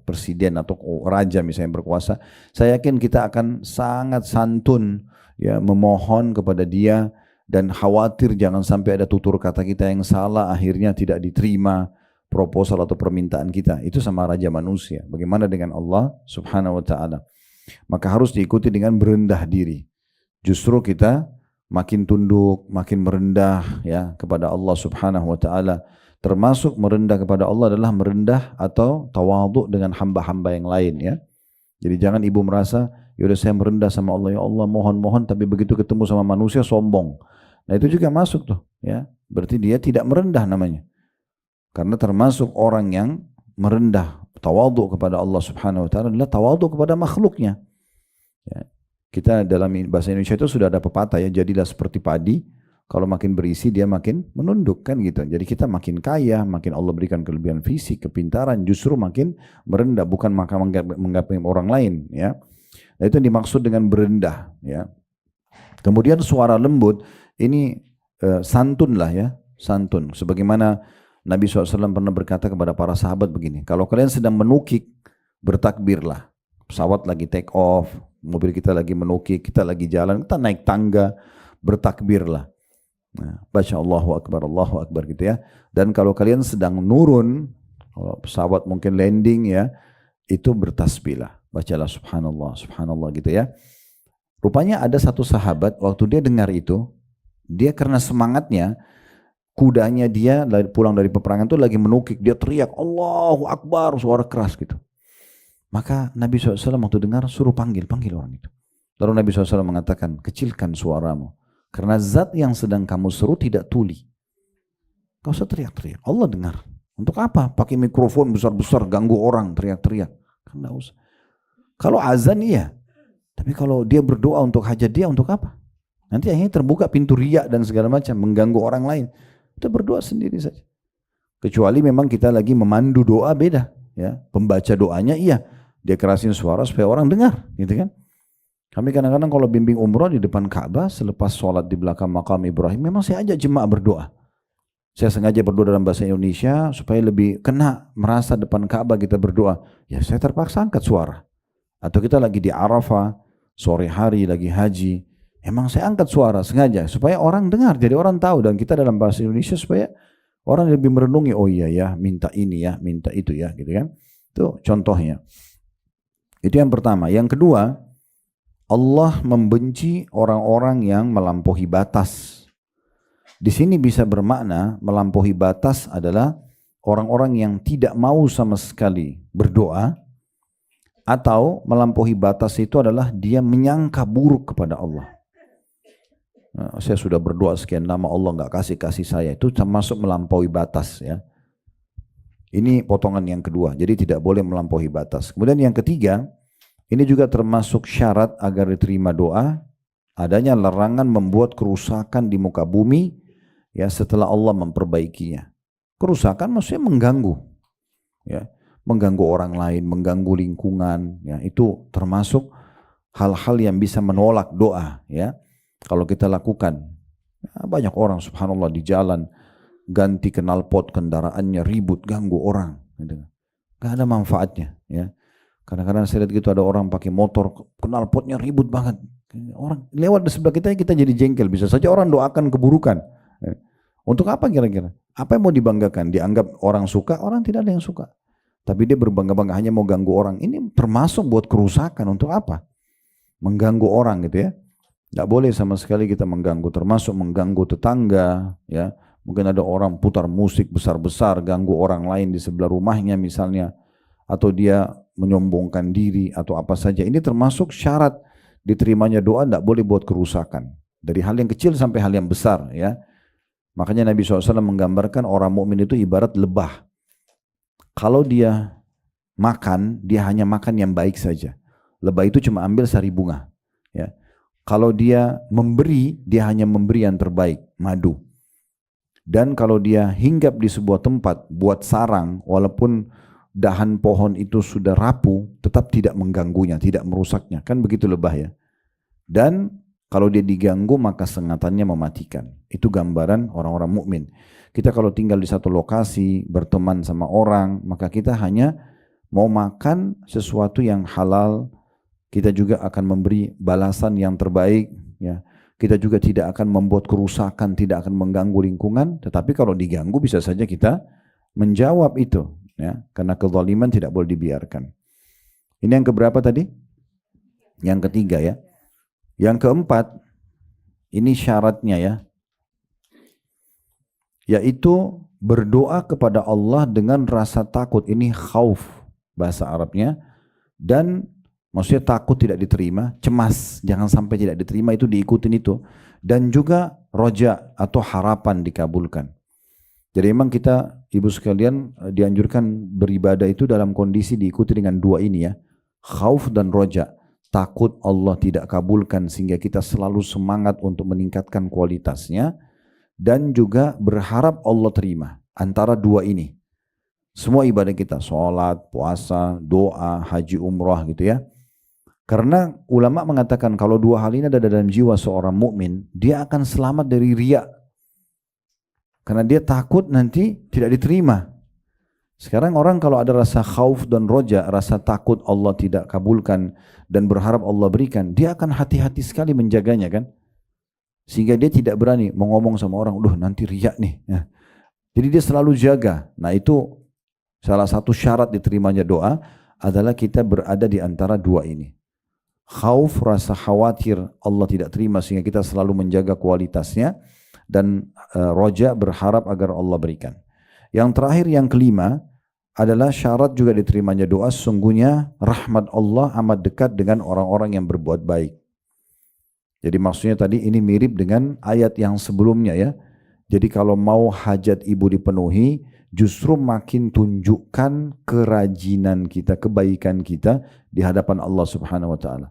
presiden atau raja misalnya berkuasa, saya yakin kita akan sangat santun, ya, memohon kepada dia dan khawatir jangan sampai ada tutur kata kita yang salah, akhirnya tidak diterima proposal atau permintaan kita. Itu sama raja manusia. Bagaimana dengan Allah Subhanahu wa taala? Maka harus diikuti dengan berendah diri. Justru kita makin tunduk, makin merendah, ya, kepada Allah Subhanahu wa taala. Termasuk merendah kepada Allah adalah merendah atau tawadhu dengan hamba-hamba yang lain, ya. Jadi jangan ibu merasa, yaudah saya merendah sama Allah, ya Allah mohon-mohon, tapi begitu ketemu sama manusia sombong. Nah itu juga masuk tuh, ya. Berarti dia tidak merendah namanya. Karena termasuk orang yang merendah, tawadhu kepada Allah Subhanahu wa taala adalah tawadhu kepada makhluknya. Ya. Kita dalam bahasa Indonesia itu sudah ada pepatah, ya, jadilah seperti padi, kalau makin berisi dia makin menunduk, kan gitu. Jadi kita makin kaya, makin Allah berikan kelebihan fisik, kepintaran, justru makin merendah, bukan menggapai orang lain, ya. Nah, itu yang dimaksud dengan berendah, ya. Kemudian suara lembut ini santun lah, ya, santun. Sebagaimana Nabi SAW pernah berkata kepada para sahabat begini, kalau kalian sedang menukik, bertakbirlah. Pesawat lagi take off, mobil kita lagi menukik, kita lagi jalan, kita naik tangga, bertakbirlah. Nah, baca Allahu Akbar gitu, ya. Dan kalau kalian sedang nurun, kalau pesawat mungkin landing, ya, itu bertasbihlah, bacalah subhanallah, subhanallah gitu, ya. Rupanya ada satu sahabat, waktu dia dengar itu, dia karena semangatnya, kudanya dia pulang dari peperangan itu lagi menukik, dia teriak Allahu Akbar, suara keras gitu. Maka Nabi SAW waktu dengar suruh panggil orang itu. Lalu Nabi SAW mengatakan, kecilkan suaramu, karena zat yang sedang kamu seru tidak tuli. Kau usah teriak-teriak, Allah dengar. Untuk apa? Pakai mikrofon besar-besar ganggu orang teriak-teriak. Kan enggak usah. Kalau azan iya, tapi kalau dia berdoa untuk hajat dia, untuk apa? Nanti akhirnya terbuka pintu riya dan segala macam, mengganggu orang lain. Kita berdoa sendiri saja. Kecuali memang kita lagi memandu doa, beda, ya. Pembaca doanya iya, dia kerasin suara supaya orang dengar, gitu kan. Kami kadang-kadang kalau bimbing umroh di depan Ka'bah, selepas sholat di belakang makam Ibrahim, memang saya ajak jemaah berdoa. Saya sengaja berdoa dalam bahasa Indonesia supaya lebih kena merasa depan Ka'bah kita berdoa. Ya saya terpaksa angkat suara. Atau kita lagi di Arafah, sore hari lagi haji, emang saya angkat suara sengaja supaya orang dengar, jadi orang tahu. Dan kita dalam bahasa Indonesia supaya orang lebih merenungi, oh iya ya, minta ini ya, minta itu ya, gitu kan. Itu contohnya. Itu yang pertama. Yang kedua, Allah membenci orang-orang yang melampaui batas. Di sini bisa bermakna melampaui batas adalah orang-orang yang tidak mau sama sekali berdoa, atau melampaui batas itu adalah dia menyangka buruk kepada Allah. Nah, saya sudah berdoa sekian lama Allah nggak kasih saya, itu termasuk melampaui batas, ya. Ini potongan yang kedua, jadi tidak boleh melampaui batas. Kemudian yang ketiga, ini juga termasuk syarat agar diterima doa adanya larangan membuat kerusakan di muka bumi ya setelah Allah memperbaikinya. Kerusakan maksudnya mengganggu, ya, mengganggu orang lain, mengganggu lingkungan, ya, itu termasuk hal-hal yang bisa menolak doa, ya. Kalau kita lakukan, ya, banyak orang subhanallah di jalan ganti knalpot kendaraannya ribut ganggu orang, gitu. Gak ada manfaatnya, ya. Kadang-kadang saya lihat gitu ada orang pakai motor knalpotnya ribut banget, orang lewat di sebelah kita jadi jengkel, bisa saja orang doakan keburukan. Untuk apa kira-kira? Apa yang mau dibanggakan? Dianggap orang suka, orang tidak ada yang suka. Tapi dia berbangga-bangga hanya mau ganggu orang. Ini termasuk buat kerusakan. Untuk apa? Mengganggu orang gitu ya. Tidak boleh sama sekali kita mengganggu. Termasuk mengganggu tetangga. Ya, mungkin ada orang putar musik besar-besar, ganggu orang lain di sebelah rumahnya misalnya. Atau dia menyombongkan diri atau apa saja. Ini termasuk syarat diterimanya doa, tidak boleh buat kerusakan. Dari hal yang kecil sampai hal yang besar ya. Makanya Nabi SAW menggambarkan orang mukmin itu ibarat lebah. Kalau dia makan, dia hanya makan yang baik saja. Lebah itu cuma ambil sari bunga. Ya. Kalau dia memberi, dia hanya memberi yang terbaik, madu. Dan kalau dia hinggap di sebuah tempat, buat sarang, walaupun dahan pohon itu sudah rapuh, tetap tidak mengganggunya, tidak merusaknya. Kan begitu lebah ya. Dan kalau dia diganggu maka sengatannya mematikan. Itu gambaran orang-orang mukmin. Kita kalau tinggal di satu lokasi, berteman sama orang, maka kita hanya mau makan sesuatu yang halal. Kita juga akan memberi balasan yang terbaik. Ya. Kita juga tidak akan membuat kerusakan, tidak akan mengganggu lingkungan. Tetapi kalau diganggu bisa saja kita menjawab itu. Ya. Karena kezaliman tidak boleh dibiarkan. Ini yang keberapa tadi? Yang ketiga ya. Yang keempat, ini syaratnya ya, yaitu berdoa kepada Allah dengan rasa takut. Ini khauf bahasa Arabnya. Dan maksudnya takut tidak diterima, cemas jangan sampai tidak diterima, itu diikutin itu. Dan juga roja atau harapan dikabulkan. Jadi memang kita ibu sekalian dianjurkan beribadah itu dalam kondisi diikuti dengan dua ini ya, khauf dan roja. Takut Allah tidak kabulkan sehingga kita selalu semangat untuk meningkatkan kualitasnya, dan juga berharap Allah terima. Antara dua ini semua ibadah kita, sholat, puasa, doa, haji, umrah gitu ya. Karena ulama mengatakan kalau dua hal ini ada dalam jiwa seorang mukmin, dia akan selamat dari riya. Karena dia takut nanti tidak diterima. Sekarang orang kalau ada rasa khauf dan roja, rasa takut Allah tidak kabulkan dan berharap Allah berikan, dia akan hati-hati sekali menjaganya kan. Sehingga dia tidak berani mau ngomong sama orang, nanti riak nih. Ya. Jadi dia selalu jaga. Nah itu salah satu syarat diterimanya doa adalah kita berada di antara dua ini. Khauf, rasa khawatir Allah tidak terima sehingga kita selalu menjaga kualitasnya, dan roja, berharap agar Allah berikan. Yang terakhir, yang kelima adalah syarat juga diterimanya doa, sesungguhnya rahmat Allah amat dekat dengan orang-orang yang berbuat baik. Jadi maksudnya tadi ini mirip dengan ayat yang sebelumnya ya. Jadi kalau mau hajat ibu dipenuhi, justru makin tunjukkan kerajinan kita, kebaikan kita di hadapan Allah Subhanahu wa taala.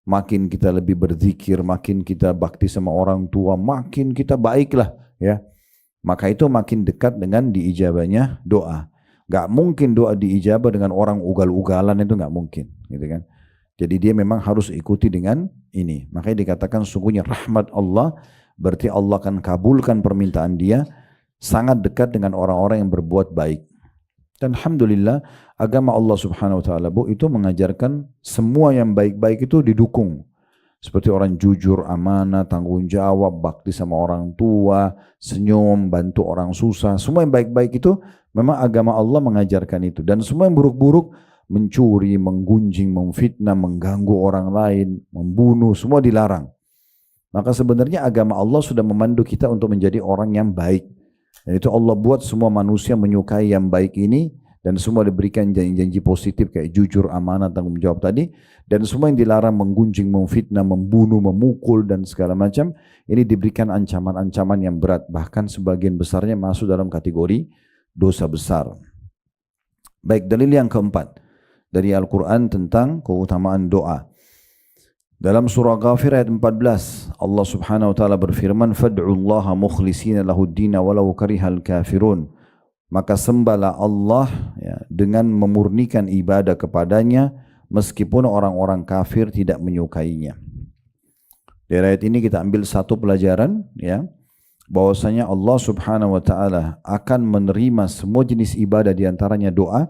Makin kita lebih berzikir, makin kita bakti sama orang tua, makin kita baiklah ya. Maka itu makin dekat dengan diijabahnya doa. Gak mungkin doa diijabah dengan orang ugal-ugalan, itu gak mungkin, gitu kan? Jadi dia memang harus ikuti dengan ini. Makanya dikatakan sungguhnya rahmat Allah, berarti Allah akan kabulkan permintaan dia, sangat dekat dengan orang-orang yang berbuat baik. Dan alhamdulillah agama Allah Subhanahu wa taala itu mengajarkan semua yang baik-baik itu didukung. Seperti orang jujur, amanah, tanggung jawab, bakti sama orang tua, senyum, bantu orang susah. Semua yang baik-baik itu memang agama Allah mengajarkan itu. Dan semua yang buruk-buruk, mencuri, menggunjing, memfitnah, mengganggu orang lain, membunuh, semua dilarang. Maka sebenarnya agama Allah sudah memandu kita untuk menjadi orang yang baik. Dan itu Allah buat semua manusia menyukai yang baik ini. Dan semua diberikan janji-janji positif kayak jujur, amanah, tanggung jawab tadi. Dan semua yang dilarang menggunjing, memfitnah, membunuh, memukul dan segala macam, ini diberikan ancaman-ancaman yang berat. Bahkan sebagian besarnya masuk dalam kategori dosa besar. Baik, dalil yang keempat dari Al-Quran tentang keutamaan doa. Dalam surah Ghafir ayat 14, Allah Subhanahu wa taala berfirman, "Fad'ullaha mukhlishina lahud-dina walau karihal kafirun." Maka sembahlah Allah ya, dengan memurnikan ibadah kepadanya meskipun orang-orang kafir tidak menyukainya. Dari ayat ini kita ambil satu pelajaran ya, bahwasanya Allah Subhanahu wa taala akan menerima semua jenis ibadah di antaranya doa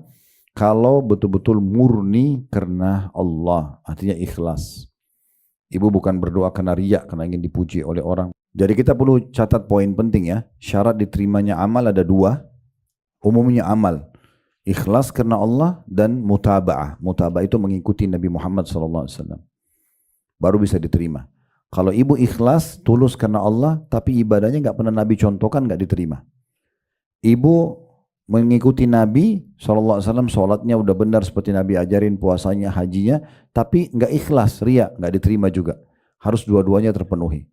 kalau betul-betul murni karena Allah, artinya ikhlas. Ibu bukan berdoa karena riya, karena ingin dipuji oleh orang. Jadi kita perlu catat poin penting ya. Syarat diterimanya amal ada dua. Umumnya amal. Ikhlas karena Allah dan mutaba'ah. Mutaba'ah itu mengikuti Nabi Muhammad SAW. Baru bisa diterima. Kalau ibu ikhlas, tulus karena Allah, tapi ibadahnya nggak pernah Nabi contohkan, nggak diterima. Ibu mengikuti Nabi SAW, sholatnya udah benar seperti Nabi ajarin, puasanya, hajinya, tapi nggak ikhlas, riya, nggak diterima juga. Harus dua-duanya terpenuhi.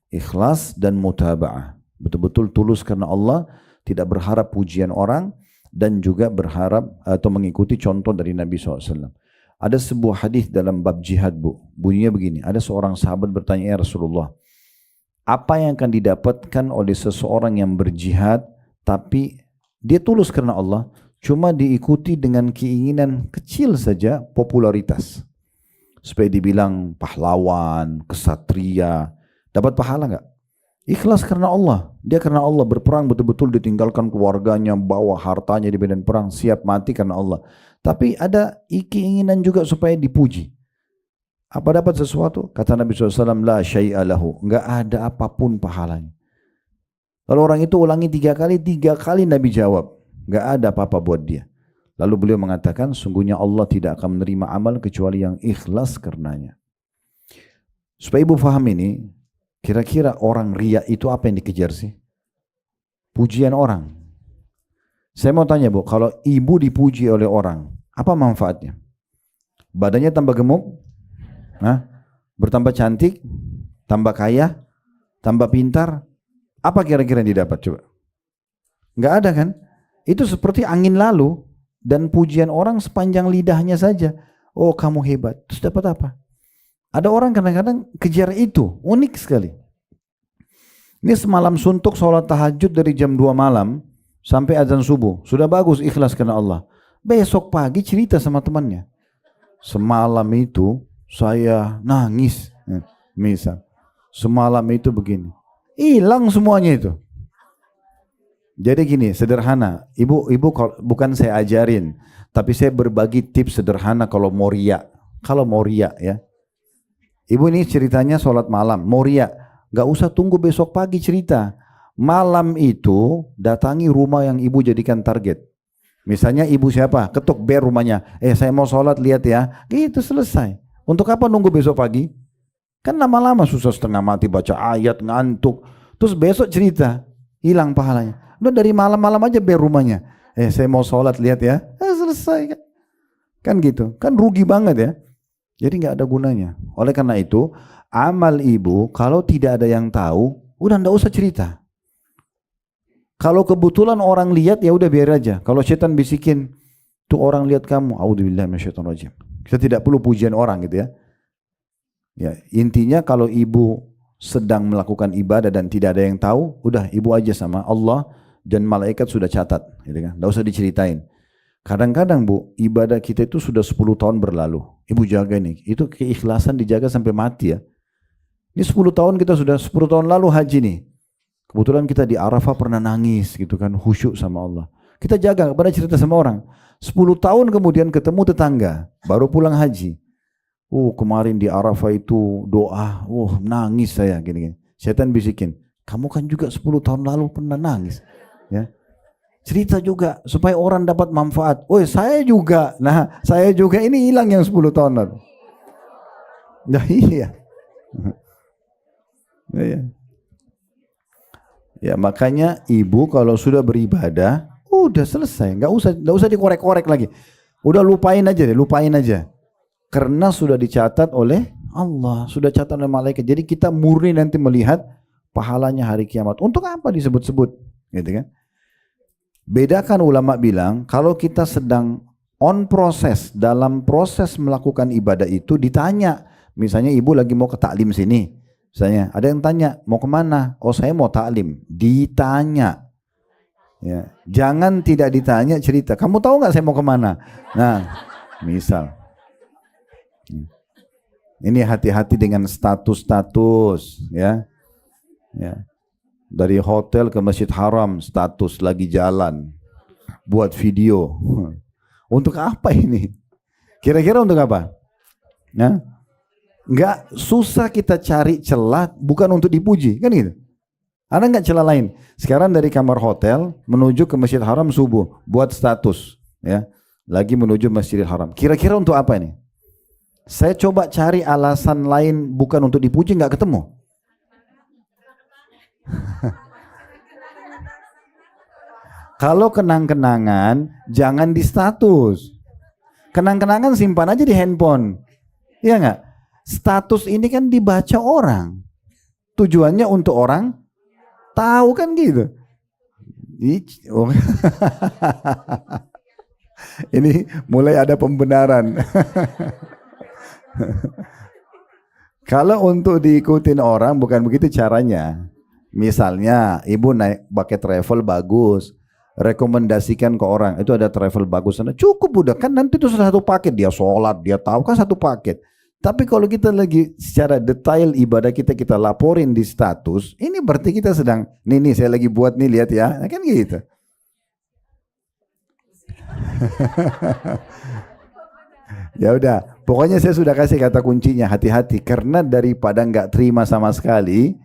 Ikhlas dan mutaba'ah. Betul-betul tulus karena Allah, tidak berharap pujian orang, dan juga berharap atau mengikuti contoh dari Nabi SAW. Ada sebuah hadis dalam bab jihad, Bu. Bunyinya begini, ada seorang sahabat bertanya, "Ya Rasulullah, apa yang akan didapatkan oleh seseorang yang berjihad, tapi dia tulus karena Allah, cuma diikuti dengan keinginan kecil saja, popularitas. Supaya dibilang pahlawan, kesatria, dapat pahala enggak? Ikhlas karena Allah. Dia karena Allah berperang betul-betul, ditinggalkan keluarganya, bawa hartanya di medan perang, siap mati karena Allah. Tapi ada keinginan juga supaya dipuji. Apa dapat sesuatu? Kata Nabi SAW, la syai'a lahu. Enggak ada apapun pahalanya. Kalau orang itu ulangi tiga kali Nabi jawab, enggak ada apa-apa buat dia. Lalu beliau mengatakan, sungguhnya Allah tidak akan menerima amal kecuali yang ikhlas karenanya. Supaya ibu faham ini, kira-kira orang riya itu apa yang dikejar sih? Pujian orang. Saya mau tanya, Bu, kalau ibu dipuji oleh orang, apa manfaatnya? Badannya tambah gemuk? Bertambah cantik? Tambah kaya? Tambah pintar? Apa kira-kira yang didapat coba? Enggak ada kan? Itu seperti angin lalu dan pujian orang sepanjang lidahnya saja. Oh, kamu hebat. Terus dapat apa? Ada orang kadang-kadang kejar itu, unik sekali. Ini semalam suntuk sholat tahajud dari jam 2 malam sampai azan subuh. Sudah bagus ikhlas karena Allah. Besok pagi cerita sama temannya. Semalam itu saya nangis. Misal, semalam itu begini. Hilang semuanya itu. Jadi gini, sederhana. Ibu bukan saya ajarin, tapi saya berbagi tips sederhana kalau mau riya. Kalau mau riya ya. Ibu ini ceritanya sholat malam, mau riya. Gak usah tunggu besok pagi cerita. Malam itu datangi rumah yang ibu jadikan target. Misalnya ibu siapa? Ketuk ber rumahnya. Saya mau sholat, lihat ya. Gitu selesai. Untuk apa nunggu besok pagi? Kan lama-lama susah setengah mati baca ayat, ngantuk. Terus besok cerita, hilang pahalanya. Udah dari malam-malam aja ber rumahnya. Saya mau sholat, lihat ya. Selesai kan. Kan gitu. Kan rugi banget ya. Jadi nggak ada gunanya. Oleh karena itu, amal ibu kalau tidak ada yang tahu, udah nggak usah cerita. Kalau kebetulan orang lihat ya udah biar aja. Kalau setan bisikin, tuh orang lihat kamu, a'udzubillahi minasyaitonirrajim. Kita tidak perlu pujian orang gitu ya. Ya, intinya kalau ibu sedang melakukan ibadah dan tidak ada yang tahu, udah ibu aja sama Allah dan malaikat sudah catat, gitu kan? Nggak usah diceritain. Kadang-kadang Bu, ibadah kita itu sudah 10 tahun berlalu. Ibu jaga nih, itu keikhlasan dijaga sampai mati ya. Ini 10 tahun kita sudah 10 tahun lalu haji nih. Kebetulan kita di Arafah pernah nangis gitu kan, khusyuk sama Allah. Kita jaga, nggak pernah cerita sama orang. 10 tahun kemudian ketemu tetangga, baru pulang haji. Kemarin di Arafah itu doa, nangis saya gini-gini. Setan bisikin, kamu kan juga 10 tahun lalu pernah nangis. Ya. Cerita juga supaya orang dapat manfaat. Saya juga. Nah, saya juga ini hilang yang 10 tahun lalu. Nah, iya. Ya, makanya ibu kalau sudah beribadah, udah selesai, nggak usah dikorek-korek lagi. Udah lupain aja. Karena sudah dicatat oleh Allah, sudah catat oleh malaikat. Jadi kita murni nanti melihat pahalanya hari kiamat. Untuk apa disebut-sebut? Gitu kan? Bedakan ulama bilang, kalau kita sedang on proses, dalam proses melakukan ibadah itu ditanya, Misalnya ibu lagi mau ke taklim sini, misalnya ada yang tanya mau kemana? Oh saya mau taklim. Ditanya, ya. Jangan tidak ditanya, cerita. Kamu tahu nggak saya mau kemana? Nah, misal. Ini hati-hati dengan status-status, ya. Ya. Dari hotel ke Masjid Haram, status lagi jalan, buat video. Untuk apa ini? Kira-kira untuk apa? Nah, nggak susah kita cari celah, bukan untuk dipuji, kan gitu. Ada nggak celah lain? Sekarang dari kamar hotel menuju ke Masjid Haram subuh, buat status, ya. Lagi menuju Masjidil Haram. Kira-kira untuk apa ini? Saya coba cari alasan lain bukan untuk dipuji, nggak ketemu. Kalau kenang-kenangan, jangan di status. Kenang-kenangan simpan aja di handphone. Iya nggak? Status ini kan dibaca orang. Tujuannya untuk orang tahu kan gitu. Ini mulai ada pembenaran. Kalau untuk diikutin orang bukan begitu caranya. Misalnya ibu naik pakai travel bagus, rekomendasikan ke orang, itu ada travel bagus sana, cukup udah kan, nanti itu satu paket, dia sholat, dia tahu kan satu paket. Tapi kalau kita lagi secara detail ibadah kita laporin di status, ini berarti kita sedang, nih saya lagi buat nih, lihat ya, kan gitu. Ya udah, pokoknya saya sudah kasih kata kuncinya, hati-hati, karena daripada nggak terima sama sekali,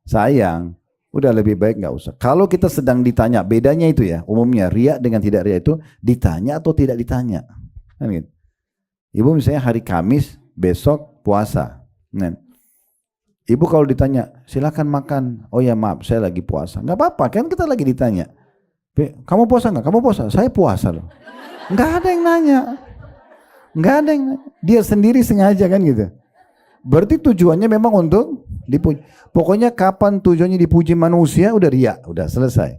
sayang, udah lebih baik nggak usah. Kalau kita sedang ditanya, bedanya itu ya, umumnya riya dengan tidak riya itu ditanya atau tidak ditanya. Kan gitu. Ibu misalnya hari Kamis, besok puasa. Nah, ibu kalau ditanya, silakan makan. Oh ya maaf, saya lagi puasa. Nggak apa-apa, kan kita lagi ditanya. Kamu puasa nggak? Kamu puasa? Saya puasa loh. Nggak ada yang nanya. Nggak ada yang nanya. Dia sendiri sengaja kan gitu. Berarti tujuannya memang untuk dipuji. Pokoknya kapan tujuannya dipuji manusia, udah riya, udah selesai.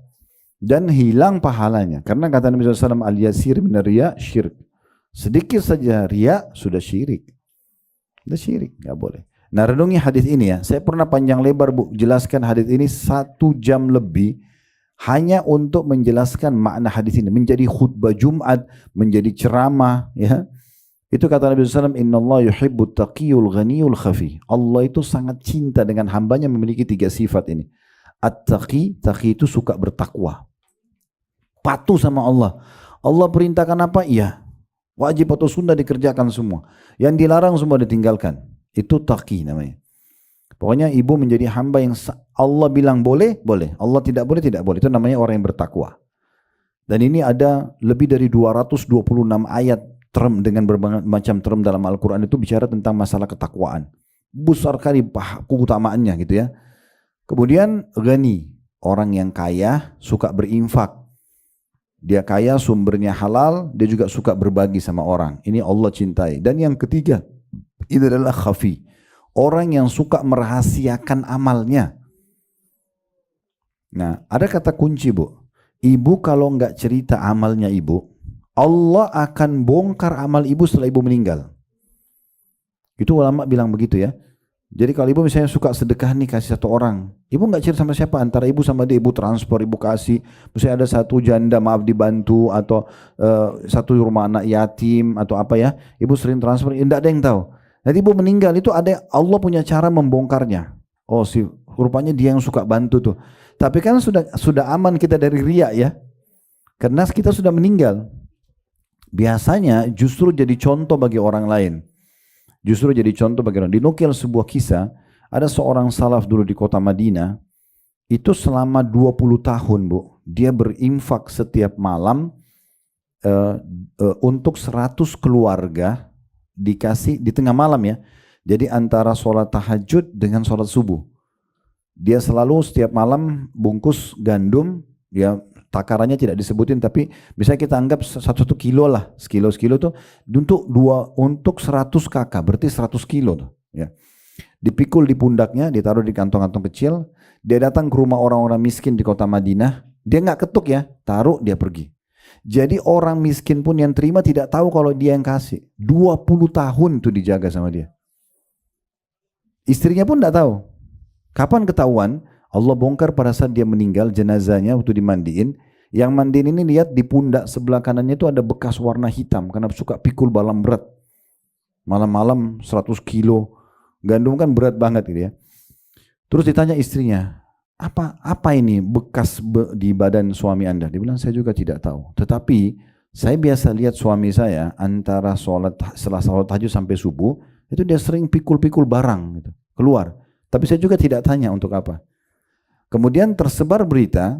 Dan hilang pahalanya. Karena kata Nabi SAW, al-yasir min riya syirik. Sedikit saja riya, sudah syirik. Sudah syirik, nggak boleh. Nah renungi hadis ini ya. Saya pernah panjang lebar jelaskan hadis ini 1 jam lebih. Hanya untuk menjelaskan makna hadis ini. Menjadi khutbah Jumat, menjadi ceramah, ya. Itu kata Nabi SAW, Inna Allah yuhibbut taqiyul ghaniyul khafi. Allah itu sangat cinta dengan hambanya memiliki 3 sifat ini. At-taqi, taqi itu suka bertakwa. Patuh sama Allah. Allah perintahkan apa? Iya. Wajib atau sunnah dikerjakan semua. Yang dilarang semua ditinggalkan. Itu taqi namanya. Pokoknya ibu menjadi hamba yang Allah bilang boleh, boleh. Allah tidak boleh, tidak boleh. Itu namanya orang yang bertakwa. Dan ini ada lebih dari 226 ayat term dengan berbagai macam term dalam Al-Quran itu bicara tentang masalah ketakwaan. Besar kali keutamaannya gitu ya. Kemudian ghani, orang yang kaya suka berinfak. Dia kaya, sumbernya halal, dia juga suka berbagi sama orang. Ini Allah cintai. Dan yang ketiga, ini adalah khafi. Orang yang suka merahasiakan amalnya. Nah, ada kata kunci bu. Ibu kalau nggak cerita amalnya ibu, Allah akan bongkar amal ibu setelah ibu meninggal. Itu ulama bilang begitu ya. Jadi kalau ibu misalnya suka sedekah nih kasih satu orang, ibu nggak cerita sama siapa, antara ibu sama dia, ibu transfer, ibu kasih. Misalnya ada satu janda maaf dibantu atau satu rumah anak yatim atau apa ya, ibu sering transfer, tidak ada yang tahu. Nanti ibu meninggal itu ada Allah punya cara membongkarnya. Oh si rupanya dia yang suka bantu tuh. Tapi kan sudah aman kita dari riya ya, karena kita sudah meninggal. Biasanya justru jadi contoh bagi orang lain. Justru jadi contoh bagi orang. Dinukil sebuah kisah, ada seorang salaf dulu di kota Madinah, itu selama 20 tahun bu, dia berinfak setiap malam untuk 100 keluarga, dikasih di tengah malam ya. Jadi antara sholat tahajud dengan sholat subuh. Dia selalu setiap malam bungkus gandum, ya takarannya tidak disebutin, tapi bisa kita anggap 1 kilo lah, sekilo tuh untuk 100 kakak, berarti 100 kilo tuh, ya. Dipikul di pundaknya, ditaruh di kantong-kantong kecil, dia datang ke rumah orang-orang miskin di kota Madinah, dia nggak ketuk ya, taruh dia pergi. Jadi orang miskin pun yang terima tidak tahu kalau dia yang kasih. 20 tahun tuh dijaga sama dia. Istrinya pun tidak tahu. Kapan ketahuan? Allah bongkar pada saat dia meninggal, jenazahnya waktu dimandiin. Yang mandiin ini lihat di pundak sebelah kanannya itu ada bekas warna hitam karena suka pikul balam berat. Malam-malam 100 kilo. Gandum kan berat banget gitu ya. Terus ditanya istrinya, apa ini bekas di badan suami Anda? Dia bilang, saya juga tidak tahu. Tetapi saya biasa lihat suami saya antara setelah sholat tahajud sampai subuh, itu dia sering pikul-pikul barang gitu, keluar. Tapi saya juga tidak tanya untuk apa. Kemudian tersebar berita,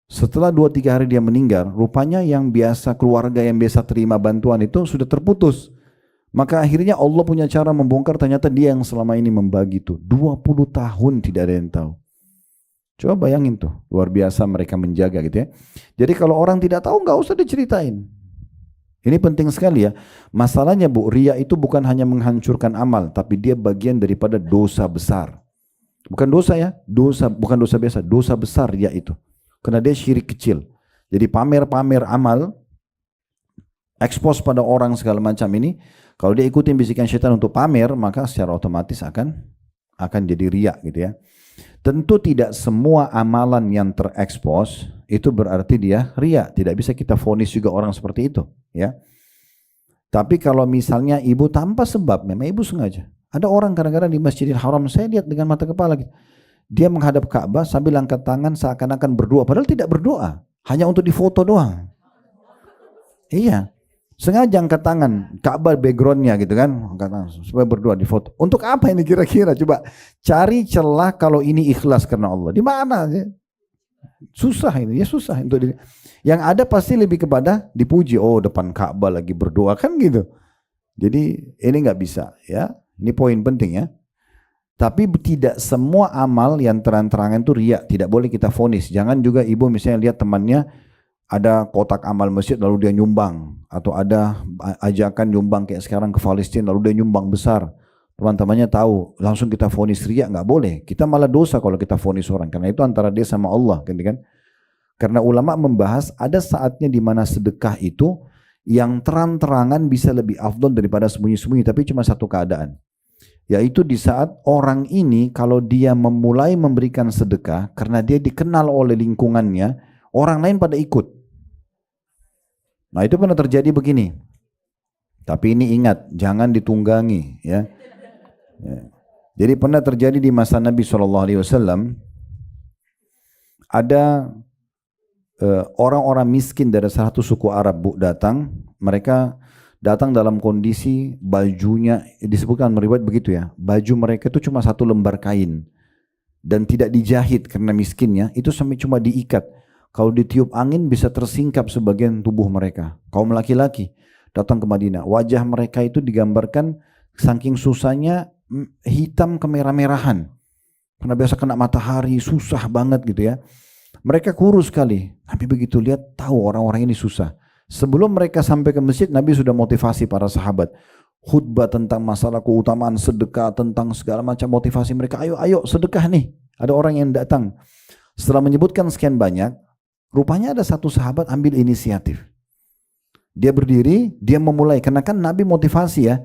setelah 2-3 hari dia meninggal, rupanya yang biasa keluarga yang biasa terima bantuan itu sudah terputus. Maka akhirnya Allah punya cara membongkar, ternyata dia yang selama ini membagi itu. 20 tahun tidak ada yang tahu. Coba bayangin tuh, luar biasa mereka menjaga gitu ya. Jadi kalau orang tidak tahu nggak usah diceritain. Ini penting sekali ya. Masalahnya Bu, riya itu bukan hanya menghancurkan amal, tapi dia bagian daripada dosa besar. Bukan dosa ya, bukan dosa biasa, dosa besar riya itu. Karena dia syirik kecil. Jadi pamer-pamer amal, expose pada orang segala macam ini, kalau dia ikutin bisikan syaitan untuk pamer, maka secara otomatis akan jadi riya gitu ya. Tentu tidak semua amalan yang terekspos itu berarti dia riya. Tidak bisa kita vonis juga orang seperti itu, ya. Tapi kalau misalnya ibu tanpa sebab, memang ibu sengaja. Ada orang kadang-kadang di Masjidil Haram, saya lihat dengan mata kepala gitu. Dia menghadap Ka'bah sambil angkat tangan seakan-akan berdoa, padahal tidak berdoa, hanya untuk difoto doang. Iya. Sengaja angkat tangan, Ka'bah backgroundnya gitu kan, angkat tangan supaya berdoa di foto. Untuk apa ini kira-kira? Coba cari celah kalau ini ikhlas karena Allah. Di mana? Susah ini, ya susah untuk yang ada pasti lebih kepada dipuji. Oh, depan Ka'bah lagi berdoa kan gitu. Jadi ini nggak bisa ya. Ini poin penting ya. Tapi tidak semua amal yang terang-terangan itu riya, tidak boleh kita vonis. Jangan juga ibu misalnya lihat temannya ada kotak amal masjid lalu dia nyumbang, atau ada ajakan nyumbang kayak sekarang ke Palestina lalu dia nyumbang besar, teman-temannya tahu, langsung kita vonis riya, nggak boleh. Kita malah dosa kalau kita vonis orang, karena itu antara dia sama Allah kan. Karena ulama membahas ada saatnya di mana sedekah itu yang terang-terangan bisa lebih afdol daripada sembunyi-sembunyi, tapi cuma satu keadaan, yaitu di saat orang ini kalau dia memulai memberikan sedekah karena dia dikenal oleh lingkungannya, orang lain pada ikut. Nah itu pernah terjadi begini. Tapi ini ingat, jangan ditunggangi ya. Jadi pernah terjadi di masa Nabi SAW, ada orang-orang miskin dari satu suku Arab datang. Mereka datang dalam kondisi bajunya, disebutkan meriwayat begitu ya, baju mereka itu cuma satu lembar kain dan tidak dijahit karena miskinnya, itu sampai cuma diikat. Kalau ditiup angin bisa tersingkap sebagian tubuh mereka. Kaum laki-laki datang ke Madinah, wajah mereka itu digambarkan saking susahnya hitam kemerah-merahan. Karena biasa kena matahari, susah banget gitu ya. Mereka kurus sekali. Nabi begitu lihat, tahu orang-orang ini susah. Sebelum mereka sampai ke masjid, Nabi sudah motivasi para sahabat. Khutbah tentang masalah keutamaan sedekah, tentang segala macam motivasi mereka. Ayo sedekah nih. Ada orang yang datang. Setelah menyebutkan sekian banyak, rupanya ada satu sahabat ambil inisiatif. Dia berdiri, dia memulai. Karena kan Nabi motivasi ya.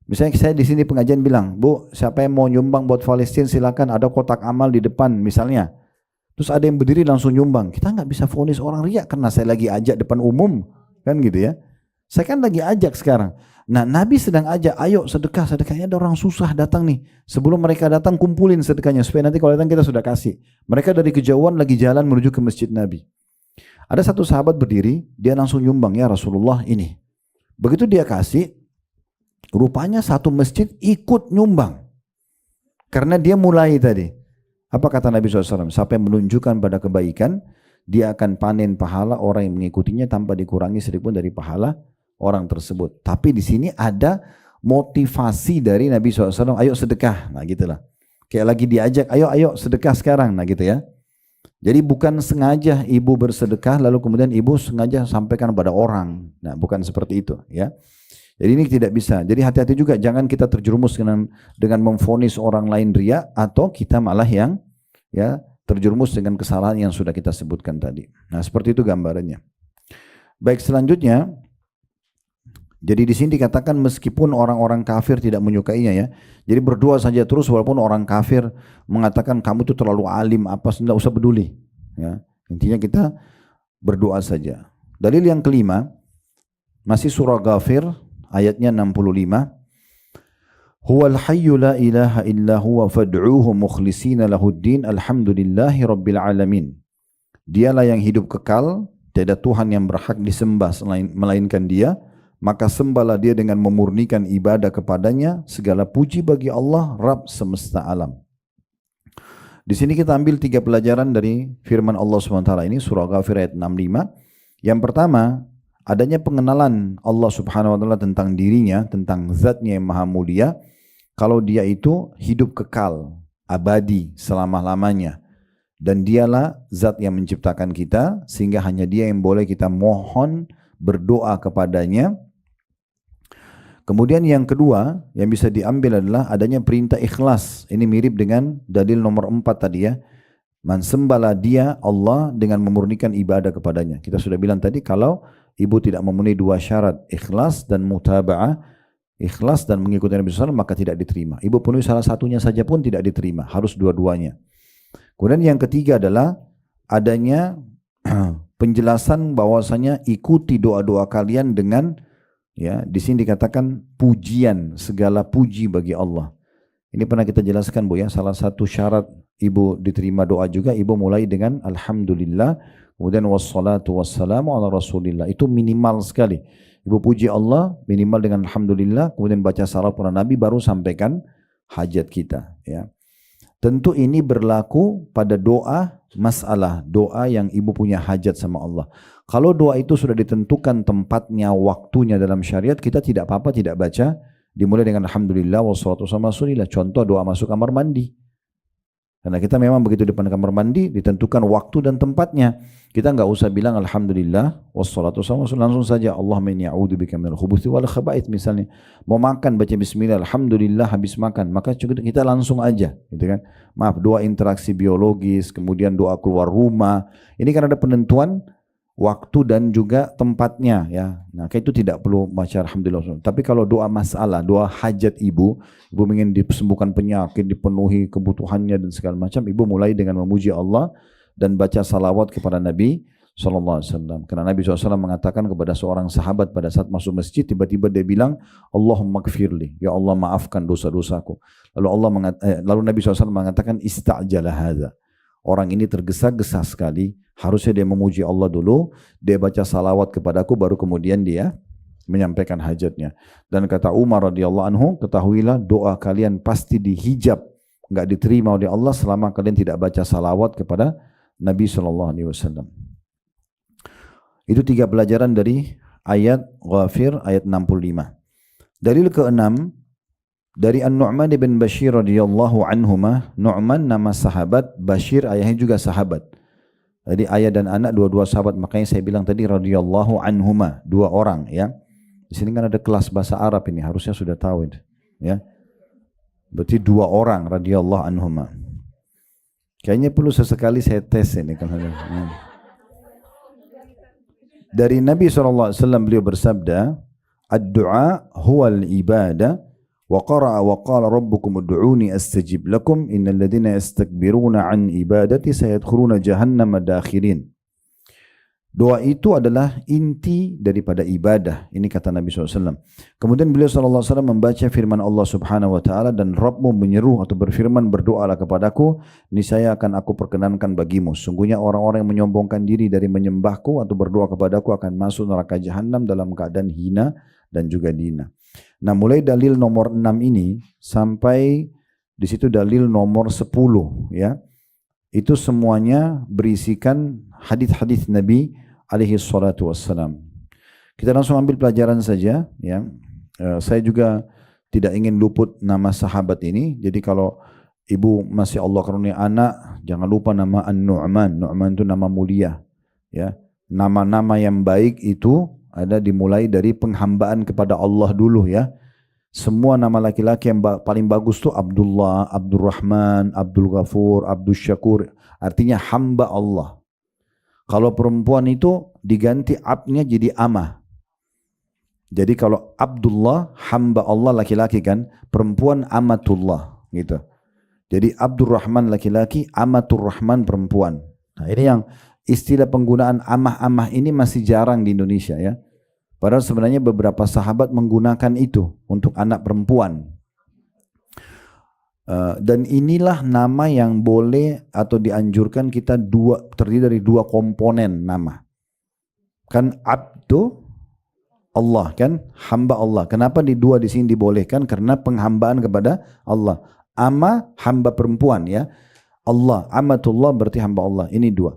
Misalnya saya di sini pengajian bilang, Bu, siapa yang mau nyumbang buat Palestina silakan, ada kotak amal di depan misalnya. Terus ada yang berdiri langsung nyumbang. Kita nggak bisa vonis orang riya karena saya lagi ajak depan umum, kan gitu ya. Saya kan lagi ajak sekarang. Nah Nabi sedang ajak, ayo sedekahnya ada orang susah datang nih. Sebelum mereka datang kumpulin sedekahnya supaya nanti kalau datang kita sudah kasih. Mereka dari kejauhan lagi jalan menuju ke masjid Nabi. Ada satu sahabat berdiri, dia langsung nyumbang, ya Rasulullah ini. Begitu dia kasih, rupanya satu masjid ikut nyumbang. Karena dia mulai tadi. Apa kata Nabi SAW? Siapa yang menunjukkan pada kebaikan, dia akan panen pahala orang yang mengikutinya tanpa dikurangi sedikitpun dari pahala orang tersebut. Tapi di sini ada motivasi dari Nabi SAW, ayo sedekah, nah gitulah. Kayak lagi diajak, ayo sedekah sekarang, nah gitu ya. Jadi bukan sengaja ibu bersedekah lalu kemudian ibu sengaja sampaikan pada orang. Nah bukan seperti itu ya. Jadi ini tidak bisa. Jadi hati-hati juga, jangan kita terjerumus dengan memvonis orang lain riya, atau kita malah yang ya terjerumus dengan kesalahan yang sudah kita sebutkan tadi. Nah seperti itu gambarannya. Baik, selanjutnya Jadi di sini dikatakan meskipun orang-orang kafir tidak menyukainya ya. Jadi berdoa saja terus walaupun orang kafir mengatakan kamu itu terlalu alim apa, tidak usah peduli. Ya. Intinya kita berdoa saja. Dalil yang kelima masih surah Ghafir ayatnya 65. Huwal hayyu la ilaha illa huwa fad'uuhu mukhlishina lahuddin alhamdulillahi rabbil alamin. Dialah yang hidup kekal, tiada Tuhan yang berhak disembah melainkan Dia. Maka sembahlah Dia dengan memurnikan ibadah kepadanya. Segala puji bagi Allah, Rabb semesta alam. Di sini kita ambil 3 pelajaran dari firman Allah SWT ini, surah Ghafir ayat 65. Yang pertama, adanya pengenalan Allah Subhanahu Wa Taala tentang dirinya, tentang zatnya yang maha mulia. Kalau Dia itu hidup kekal, abadi selama-lamanya. Dan Dialah zat yang menciptakan kita, sehingga hanya Dia yang boleh kita mohon, berdoa kepadanya. Kemudian yang kedua yang bisa diambil adalah adanya perintah ikhlas. Ini mirip dengan dalil nomor 4 tadi ya. Man sembahlah Dia Allah dengan memurnikan ibadah kepadanya. Kita sudah bilang tadi kalau ibu tidak memenuhi 2 syarat, ikhlas dan mutaba'ah, ikhlas dan mengikuti Nabi SAW, maka tidak diterima. Ibu penuhi salah satunya saja pun tidak diterima, harus dua-duanya. Kemudian yang ketiga adalah adanya penjelasan bahwasanya ikuti doa-doa kalian dengan, ya, di sini dikatakan pujian, segala puji bagi Allah. Ini pernah kita jelaskan Bu ya, salah satu syarat ibu diterima doa juga, ibu mulai dengan alhamdulillah, kemudian wassalatu wassalamu ala rasulillah. Itu minimal sekali. Ibu puji Allah minimal dengan alhamdulillah, kemudian baca salawat pada Nabi, baru sampaikan hajat kita, ya. Tentu ini berlaku pada doa masalah, doa yang ibu punya hajat sama Allah. Kalau doa itu sudah ditentukan tempatnya, waktunya dalam syariat, kita tidak apa-apa tidak baca, dimulai dengan alhamdulillah wassalatu wassalamu ala rasulillah. Contoh doa masuk kamar mandi. Karena kita memang begitu depan kamar mandi ditentukan waktu dan tempatnya. Kita enggak usah bilang alhamdulillah wassalatu wassalamu ala rasulillah, langsung saja Allahumma inni a'udzubika minal khubuthi wal khaba'ith misalnya. Mau makan baca bismillah, alhamdulillah habis makan, maka kita langsung aja, gitu kan. Maaf, doa interaksi biologis, kemudian doa keluar rumah. Ini kan ada penentuan waktu dan juga tempatnya, ya. Nah, itu tidak perlu baca alhamdulillah. Tapi kalau doa masalah, doa hajat ibu ingin disembuhkan penyakit, dipenuhi kebutuhannya dan segala macam, ibu mulai dengan memuji Allah dan baca salawat kepada Nabi SAW. Karena Nabi SAW mengatakan kepada seorang sahabat pada saat masuk masjid, tiba-tiba dia bilang, Allahumma gfirli, ya Allah maafkan dosa-dosaku. Lalu Nabi SAW mengatakan, ista'jala hadza. Orang ini tergesa-gesa sekali, harusnya dia memuji Allah dulu, dia baca salawat kepadaku, baru kemudian dia menyampaikan hajatnya. Dan kata Umar radhiyallahu anhu, ketahuilah doa kalian pasti dihijab, enggak diterima oleh Allah selama kalian tidak baca salawat kepada Nabi SAW. Itu 3 pelajaran dari ayat Ghafir ayat 65. Dalil ke-6 dari An-Nu'man bin Bashir radhiyallahu anhuma. Nu'man nama sahabat, Bashir ayahnya juga sahabat. Jadi ayah dan anak dua-dua sahabat, makanya saya bilang tadi radhiyallahu anhuma, 2 orang ya. Di sini kan ada kelas bahasa Arab ini, harusnya sudah tahu ya. Berarti 2 orang radhiyallahu anhuma. Kayaknya perlu sesekali saya tes ini kan. Dari Nabi SAW beliau bersabda, ad-du'a huwal ibadah wa qara'a wa qala rabbukum ud'uni astajib lakum innal ladzina yastakbiruna an ibadati sayadkhuluna jahannama dakhirin. Doa itu adalah inti daripada ibadah. Ini kata Nabi SAW. Kemudian beliau SAW membaca firman Allah Subhanahu Wa Taala, dan Rabbmu menyeru atau berfirman, berdoalah kepadaku, niscaya akan aku perkenankan bagimu. Sungguhnya orang-orang yang menyombongkan diri dari menyembahku atau berdoa kepadaku akan masuk neraka jahanam dalam keadaan hina dan juga dina. Nah, mulai dalil nomor 6 ini sampai di situ dalil nomor 10 ya. Itu semuanya berisikan hadis-hadis Nabi alaihi salatu wassalam. Kita langsung ambil pelajaran saja ya. Saya juga tidak ingin luput nama sahabat ini. Jadi kalau ibu masih Allah karunia anak, jangan lupa nama An-Nu'man. Nu'man itu nama mulia ya. Nama-nama yang baik itu ada dimulai dari penghambaan kepada Allah dulu ya. Semua nama laki-laki yang paling bagus itu Abdullah, Abdurrahman, Abdul Ghafur, Abdul Syakur. Artinya hamba Allah. Kalau perempuan itu diganti abnya jadi amah. Jadi kalau Abdullah hamba Allah laki-laki kan, perempuan amatullah gitu. Jadi Abdurrahman laki-laki, Amatur Rahman perempuan. Nah ini yang istilah penggunaan amah-amah ini masih jarang di Indonesia ya. Padahal sebenarnya beberapa sahabat menggunakan itu untuk anak perempuan. Dan inilah nama yang boleh atau dianjurkan kita terdiri dari dua komponen nama. Kan abdu Allah kan, hamba Allah. Kenapa di sini dibolehkan? Karena penghambaan kepada Allah. Ama hamba perempuan ya. Allah, amatullah berarti hamba Allah. Ini dua.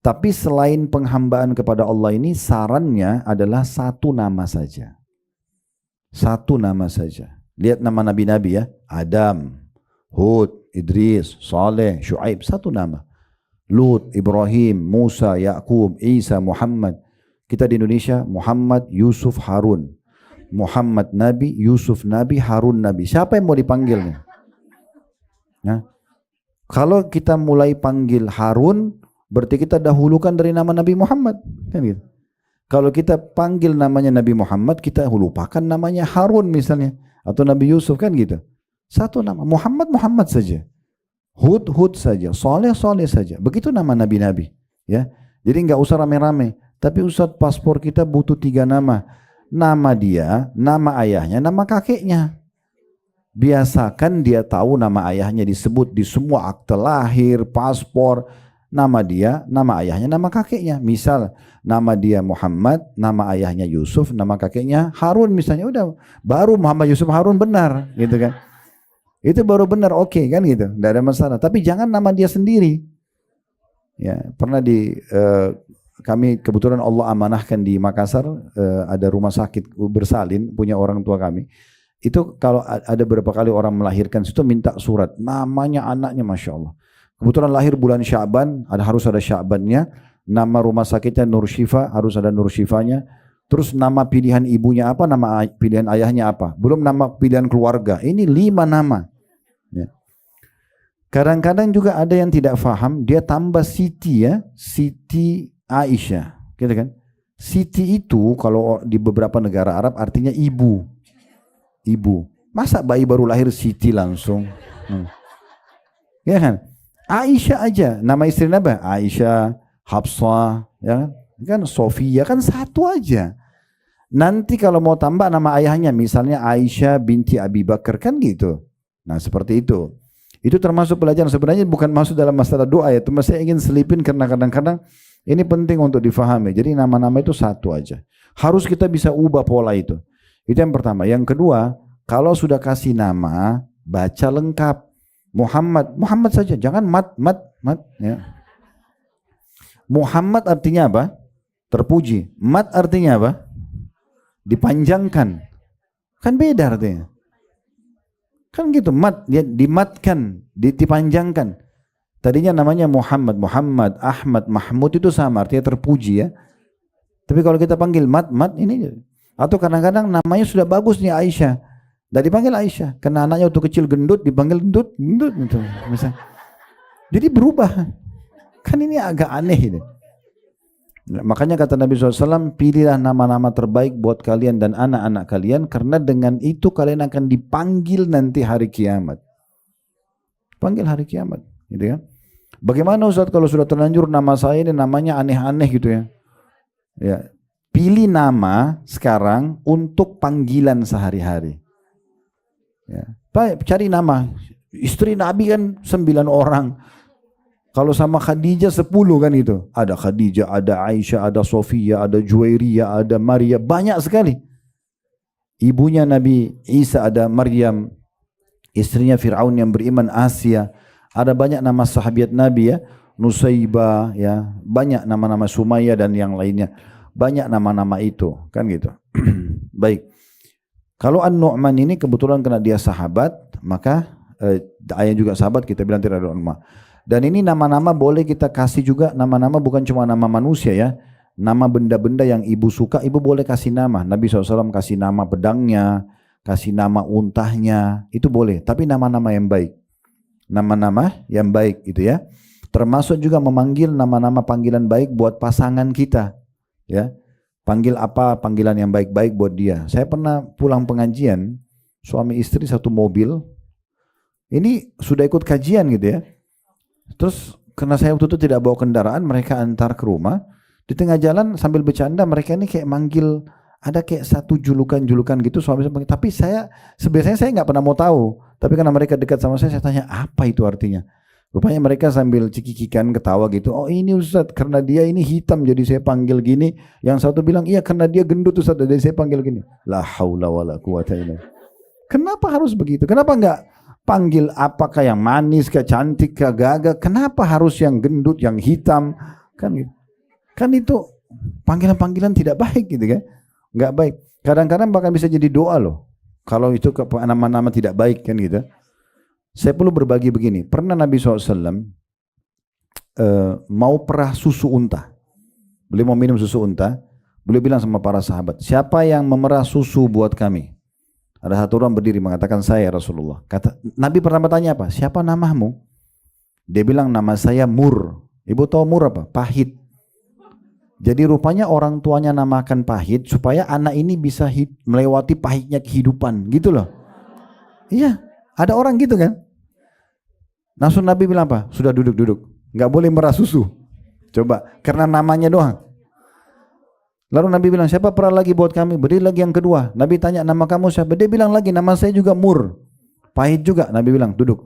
Tapi selain penghambaan kepada Allah ini, sarannya adalah satu nama saja. Satu nama saja. Lihat nama nabi-nabi ya. Adam, Hud, Idris, Saleh, Shu'aib, satu nama. Lut, Ibrahim, Musa, Yakub, Isa, Muhammad. Kita di Indonesia, Muhammad, Yusuf, Harun. Muhammad Nabi, Yusuf Nabi, Harun Nabi. Siapa yang mau dipanggilnya? Nah, kalau kita mulai panggil Harun, berarti kita dahulukan dari nama Nabi Muhammad. Kan gitu. Kalau kita panggil namanya Nabi Muhammad, kita lupakan namanya Harun misalnya. Atau Nabi Yusuf kan gitu. Satu nama, Muhammad, Muhammad saja. Hud, Hud saja. Saleh, Saleh saja. Begitu nama Nabi-Nabi. Ya. Jadi nggak usah rame-rame. Tapi Ustaz, paspor kita butuh 3 nama. Nama dia, nama ayahnya, nama kakeknya. Biasakan dia tahu nama ayahnya disebut di semua akte lahir, paspor. Nama dia, nama ayahnya, nama kakeknya. Misal nama dia Muhammad, nama ayahnya Yusuf, nama kakeknya Harun misalnya. Udah, baru Muhammad Yusuf Harun benar gitu kan. Itu baru benar, oke kan gitu, tidak ada masalah. Tapi jangan nama dia sendiri. Ya, pernah kami kebetulan Allah amanahkan di Makassar, ada rumah sakit bersalin punya orang tua kami. Itu kalau ada beberapa kali orang melahirkan situ minta surat namanya anaknya, masya Allah. Kebetulan lahir bulan Sya'ban, harus ada Sya'bannya. Nama rumah sakitnya Nur Syifa, harus ada Nur Syifanya. Terus nama pilihan ibunya apa, nama pilihan ayahnya apa. Belum nama pilihan keluarga. Ini 5 nama. Ya. Kadang-kadang juga ada yang tidak faham, dia tambah Siti ya, Siti Aisyah, gitu kan? Siti itu kalau di beberapa negara Arab artinya ibu. Ibu. Masa bayi baru lahir Siti langsung? Ya kan? Aisyah aja, nama istri Nabi Aisyah, Hafsah, ya kan, Sofia kan satu aja. Nanti kalau mau tambah nama ayahnya, misalnya Aisyah binti Abi Bakar kan gitu. Nah seperti itu. Itu termasuk pelajaran. Sebenarnya bukan masuk dalam masalah doa ya. Cuma saya ingin selipin karena kadang-kadang ini penting untuk difahami. Jadi nama-nama itu satu aja. Harus kita bisa ubah pola itu. Itu yang pertama. Yang kedua, kalau sudah kasih nama, baca lengkap. Muhammad, Muhammad saja. Jangan mat. Ya. Muhammad artinya apa? Terpuji. Mat artinya apa? Dipanjangkan. Kan beda artinya. Kan gitu, mat, dia dimatkan, dipanjangkan. Tadinya namanya Muhammad, Muhammad, Ahmad, Mahmud itu sama, artinya terpuji ya. Tapi kalau kita panggil mat ini. Atau kadang-kadang namanya sudah bagus nih Aisyah. Dan dipanggil Aisyah. Karena anaknya waktu kecil gendut, dipanggil gendut gitu. Misalnya. Jadi berubah. Kan ini agak aneh ini. Makanya kata Nabi SAW, pilihlah nama-nama terbaik buat kalian dan anak-anak kalian, karena dengan itu kalian akan dipanggil nanti hari kiamat. Panggil hari kiamat, gitu ya. Bagaimana Ustaz kalau sudah terlanjur nama saya ini namanya aneh-aneh gitu ya? Ya, pilih nama sekarang untuk panggilan sehari-hari. Ya. Cari nama. Istri Nabi kan 9 orang. Kalau sama Khadijah 10 kan itu. Ada Khadijah, ada Aisyah, ada Sofia, ada Juwairiyah, ada Maria. Banyak sekali. Ibunya Nabi Isa ada Maryam. Istrinya Fir'aun yang beriman Asia. Ada banyak nama sahabat Nabi ya. Nusaibah ya. Banyak nama-nama Sumayyah dan yang lainnya. Banyak nama-nama itu. Kan gitu. Baik. Kalau An-Nu'man ini kebetulan karena dia sahabat. Maka ayah juga sahabat, kita bilang tidak ada ulama. Dan ini nama-nama boleh kita kasih juga, nama-nama bukan cuma nama manusia ya. Nama benda-benda yang ibu suka, ibu boleh kasih nama. Nabi SAW kasih nama pedangnya, kasih nama untahnya, itu boleh. Tapi nama-nama yang baik. Nama-nama yang baik gitu ya. Termasuk juga memanggil nama-nama panggilan baik buat pasangan kita. Ya. Panggil apa panggilan yang baik-baik buat dia. Saya pernah pulang pengajian, suami istri satu mobil, ini sudah ikut kajian gitu ya. Terus karena saya waktu itu tidak bawa kendaraan, mereka antar ke rumah. Di tengah jalan sambil bercanda, mereka ini kayak manggil, ada kayak satu julukan-julukan gitu suami saya panggil. Tapi sebenarnya saya nggak pernah mau tahu. Tapi karena mereka dekat sama saya tanya apa itu artinya. Rupanya mereka sambil cikikikan ketawa gitu. Oh ini Ustaz, karena dia ini hitam jadi saya panggil gini. Yang satu bilang iya karena dia gendut Ustaz jadi saya panggil gini. La haula wala quwata illa billah. Kenapa harus begitu? Kenapa enggak panggil apakah yang manis, kah cantik, kah gagah? Kenapa harus yang gendut, yang hitam? Kan gitu. Kan itu panggilan-panggilan tidak baik gitu kan. Enggak baik. Kadang-kadang bahkan bisa jadi doa loh. Kalau itu nama-nama tidak baik kan gitu. Saya perlu berbagi begini. Pernah Nabi SAW mau perah susu unta. Beliau mau minum susu unta. Beliau bilang sama para sahabat, siapa yang memerah susu buat kami? Ada satu orang berdiri mengatakan saya Rasulullah. Nabi pertama tanya apa? Siapa namamu? Dia bilang nama saya Mur. Ibu tahu Mur apa? Pahit. Jadi rupanya orang tuanya namakan pahit supaya anak ini bisa melewati pahitnya kehidupan. Gitu loh. Iya. Ada orang gitu kan? Langsung Nabi bilang apa? Sudah duduk-duduk. Nggak boleh merah susu. Coba, karena namanya doang. Lalu Nabi bilang, siapa perah lagi buat kami? Berdiri lagi yang kedua. Nabi tanya, nama kamu siapa? Dia bilang lagi, nama saya juga Mur. Pahit juga. Nabi bilang, duduk.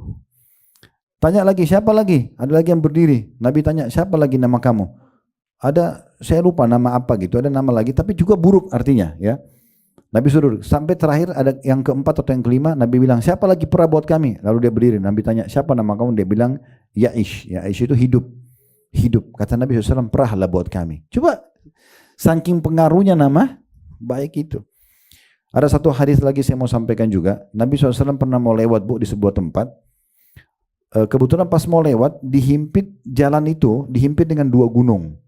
Tanya lagi, siapa lagi? Ada lagi yang berdiri. Nabi tanya, siapa lagi nama kamu? Ada, saya lupa nama apa gitu. Ada nama lagi, tapi juga buruk artinya. Ya. Nabi suruh sampai terakhir ada yang keempat atau yang kelima. Nabi bilang siapa lagi perah buat kami? Lalu dia berdiri. Nabi tanya siapa nama kamu? Dia bilang Yaish. Yaish itu hidup. Hidup. Kata Nabi SAW perahlah buat kami. Coba saking pengaruhnya nama baik itu. Ada satu hadis lagi saya mau sampaikan juga. Nabi SAW pernah mau lewat di sebuah tempat. Kebetulan pas mau lewat dihimpit jalan itu dihimpit dengan dua gunung.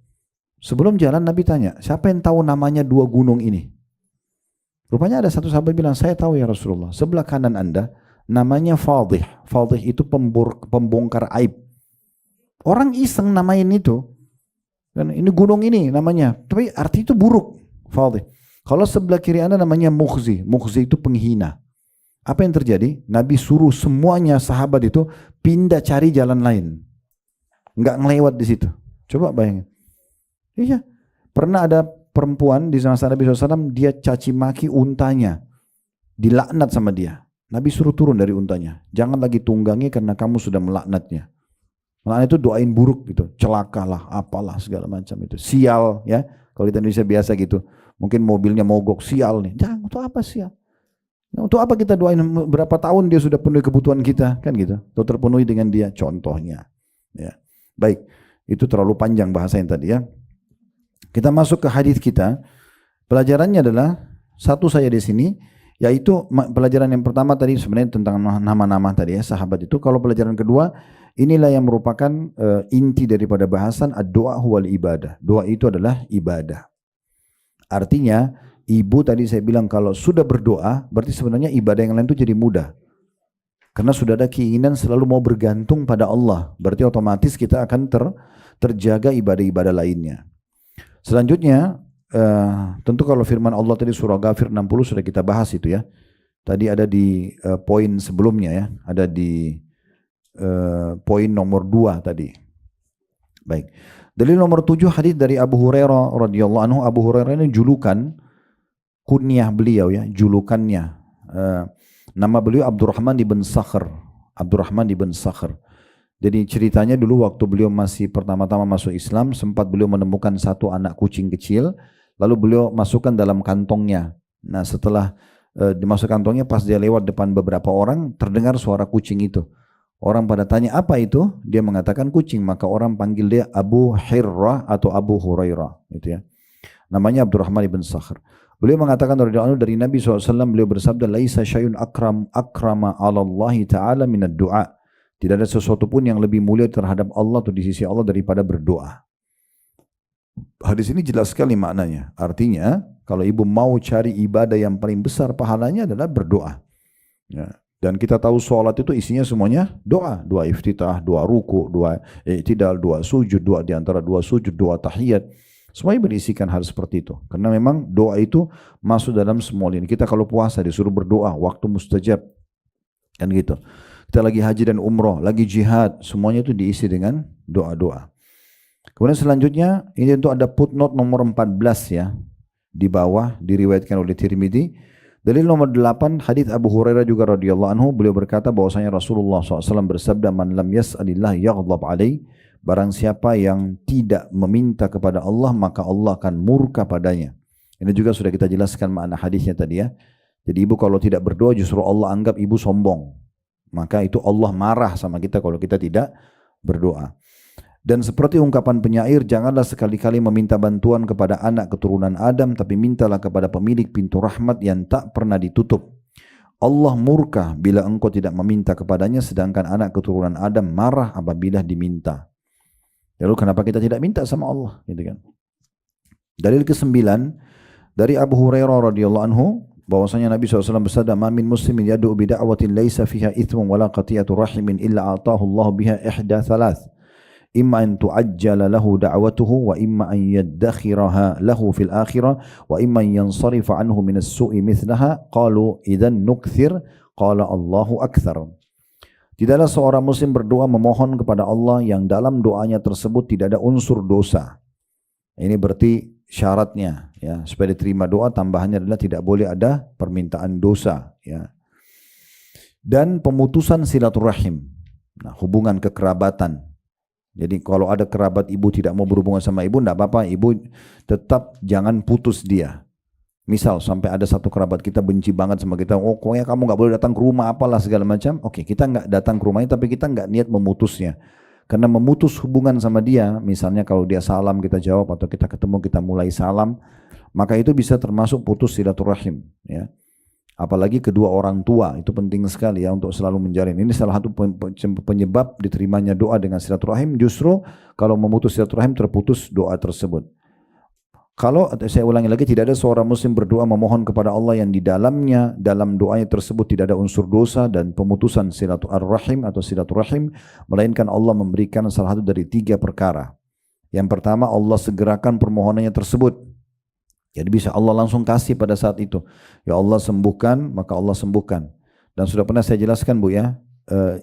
Sebelum jalan Nabi tanya siapa yang tahu namanya dua gunung ini? Rupanya ada satu sahabat bilang, saya tahu ya Rasulullah, sebelah kanan Anda namanya Fadih. Fadih itu pembongkar aib. Orang iseng namain itu. Dan ini gunung ini namanya. Tapi arti itu buruk. Fadih. Kalau sebelah kiri Anda namanya Mukhzi. Mukhzi itu penghina. Apa yang terjadi? Nabi suruh semuanya sahabat itu pindah cari jalan lain. Enggak ngelewat di situ. Coba bayangin. Iya. Pernah ada perempuan di masa Nabi SAW, dia caci maki untanya, dilaknat sama dia. Nabi suruh turun dari untanya, jangan lagi tunggangi karena kamu sudah melaknatnya. Melaknat itu doain buruk gitu, celakalah, apalah segala macam itu, sial ya. Kalau di Indonesia biasa gitu, mungkin mobilnya mogok, sial nih. Jangan, untuk apa sial? Untuk apa kita doain berapa tahun dia sudah penuhi kebutuhan kita, kan gitu? Atau terpenuhi dengan dia, contohnya. Ya, baik, itu terlalu panjang bahasa yang tadi ya. Kita masuk ke hadis kita. Pelajarannya adalah satu saja di sini, yaitu pelajaran yang pertama tadi sebenarnya tentang nama-nama tadi ya sahabat itu. Kalau pelajaran kedua, inilah yang merupakan inti daripada bahasan ad-doa huwal ibadah. Doa itu adalah ibadah. Artinya ibu tadi saya bilang kalau sudah berdoa berarti sebenarnya ibadah yang lain itu jadi mudah. Karena sudah ada keinginan selalu mau bergantung pada Allah. Berarti otomatis kita akan terjaga ibadah-ibadah lainnya. Selanjutnya, tentu kalau firman Allah tadi surah Ghafir 60 sudah kita bahas itu ya. Tadi ada di poin sebelumnya ya, ada di poin nomor 2 tadi. Baik. Dalil nomor 7 hadis dari Abu Hurairah radhiyallahu anhu. Abu Hurairah ini julukan kunyah beliau ya, julukannya. Nama beliau Abdurrahman ibn Sakhr. Abdurrahman ibn Sakhr. Jadi ceritanya dulu waktu beliau masih pertama-tama masuk Islam, sempat beliau menemukan satu anak kucing kecil, lalu beliau masukkan dalam kantongnya. Nah setelah dimasukkan kantongnya, pas dia lewat depan beberapa orang, terdengar suara kucing itu. Orang pada tanya apa itu? Dia mengatakan kucing, maka orang panggil dia Abu Hirrah atau Abu Hurairah. Gitu ya. Namanya Abdurrahman ibn Sakhr. Beliau mengatakan dari Nabi SAW, beliau bersabda, Laisa syai'un akrama ala Allah ta'ala minad du'a. Tidak ada sesuatu pun yang lebih mulia terhadap Allah atau di sisi Allah daripada berdoa. Hadis ini jelas sekali maknanya. Artinya, kalau ibu mau cari ibadah yang paling besar pahalanya adalah berdoa. Ya. Dan kita tahu sholat itu isinya semuanya doa. Doa iftitah, doa ruku, doa i'tidal, doa sujud, doa di antara dua sujud, doa tahiyat. Semuanya berisikan hal seperti itu. Karena memang doa itu masuk dalam semua lini. Kita kalau puasa disuruh berdoa, waktu mustajab. Kan gitu. Kita lagi haji dan umroh, lagi jihad, semuanya itu diisi dengan doa-doa. Kemudian selanjutnya, ini tentu ada footnote nomor 14 ya. Di bawah diriwayatkan oleh Tirmidzi. Dalil nomor 8, hadits Abu Hurairah juga radhiyallahu anhu, beliau berkata bahwasanya Rasulullah SAW bersabda, "Man lam yas'alillah yaghdab alaih." Barang siapa yang tidak meminta kepada Allah, maka Allah akan murka padanya. Ini juga sudah kita jelaskan makna hadisnya tadi ya. Jadi ibu kalau tidak berdoa justru Allah anggap ibu sombong. Maka itu Allah marah sama kita kalau kita tidak berdoa. Dan seperti ungkapan penyair, janganlah sekali-kali meminta bantuan kepada anak keturunan Adam, tapi mintalah kepada pemilik pintu rahmat yang tak pernah ditutup. Allah murka bila engkau tidak meminta kepadanya, sedangkan anak keturunan Adam marah apabila diminta. Lalu kenapa kita tidak minta sama Allah? Gitu kan. Dalil ke-9 dari Abu Hurairah radhiyallahu anhu bahwasanya Nabi SAW bersabda, "Ma min muslimin yad'u bi da'watin laisa fiha ithmun wala qati'atu rahimin illa atahu Allah biha ihda thalath. Imma an tu'ajjala lahu da'watuhu wa imma an yaddakhiraha lahu fil akhirah wa imma an yansarifa anhu min as-su'i mithlaha." Qalu idzan nukthir, qala Allahu akthar. Tidaklah seorang muslim berdoa memohon kepada Allah yang dalam doanya tersebut tidak ada unsur dosa. Ini berarti syaratnya ya, supaya diterima doa tambahannya adalah tidak boleh ada permintaan dosa ya. Dan pemutusan silaturahim. Nah, hubungan kekerabatan. Jadi kalau ada kerabat ibu tidak mau berhubungan sama ibu, tidak apa-apa, ibu tetap jangan putus dia. Misal sampai ada satu kerabat kita benci banget sama kita, oh pokoknya kamu nggak boleh datang ke rumah apalah segala macam. Oke, kita nggak datang ke rumahnya, tapi kita nggak niat memutusnya. Karena memutus hubungan sama dia, misalnya kalau dia salam kita jawab, atau kita ketemu kita mulai salam, maka itu bisa termasuk putus silaturahim. Ya. Apalagi kedua orang tua, itu penting sekali ya untuk selalu menjalin. Ini salah satu penyebab diterimanya doa dengan silaturahim, justru kalau memutus silaturahim terputus doa tersebut. Kalau saya ulangi lagi, tidak ada seorang muslim berdoa memohon kepada Allah yang di dalamnya, dalam doanya tersebut tidak ada unsur dosa dan pemutusan silaturahim atau silaturahim, melainkan Allah memberikan salah satu dari 3 perkara. Yang pertama, Allah segerakan permohonannya tersebut. Jadi bisa Allah langsung kasih pada saat itu. Ya Allah sembuhkan, maka Allah sembuhkan. Dan sudah pernah saya jelaskan Bu ya,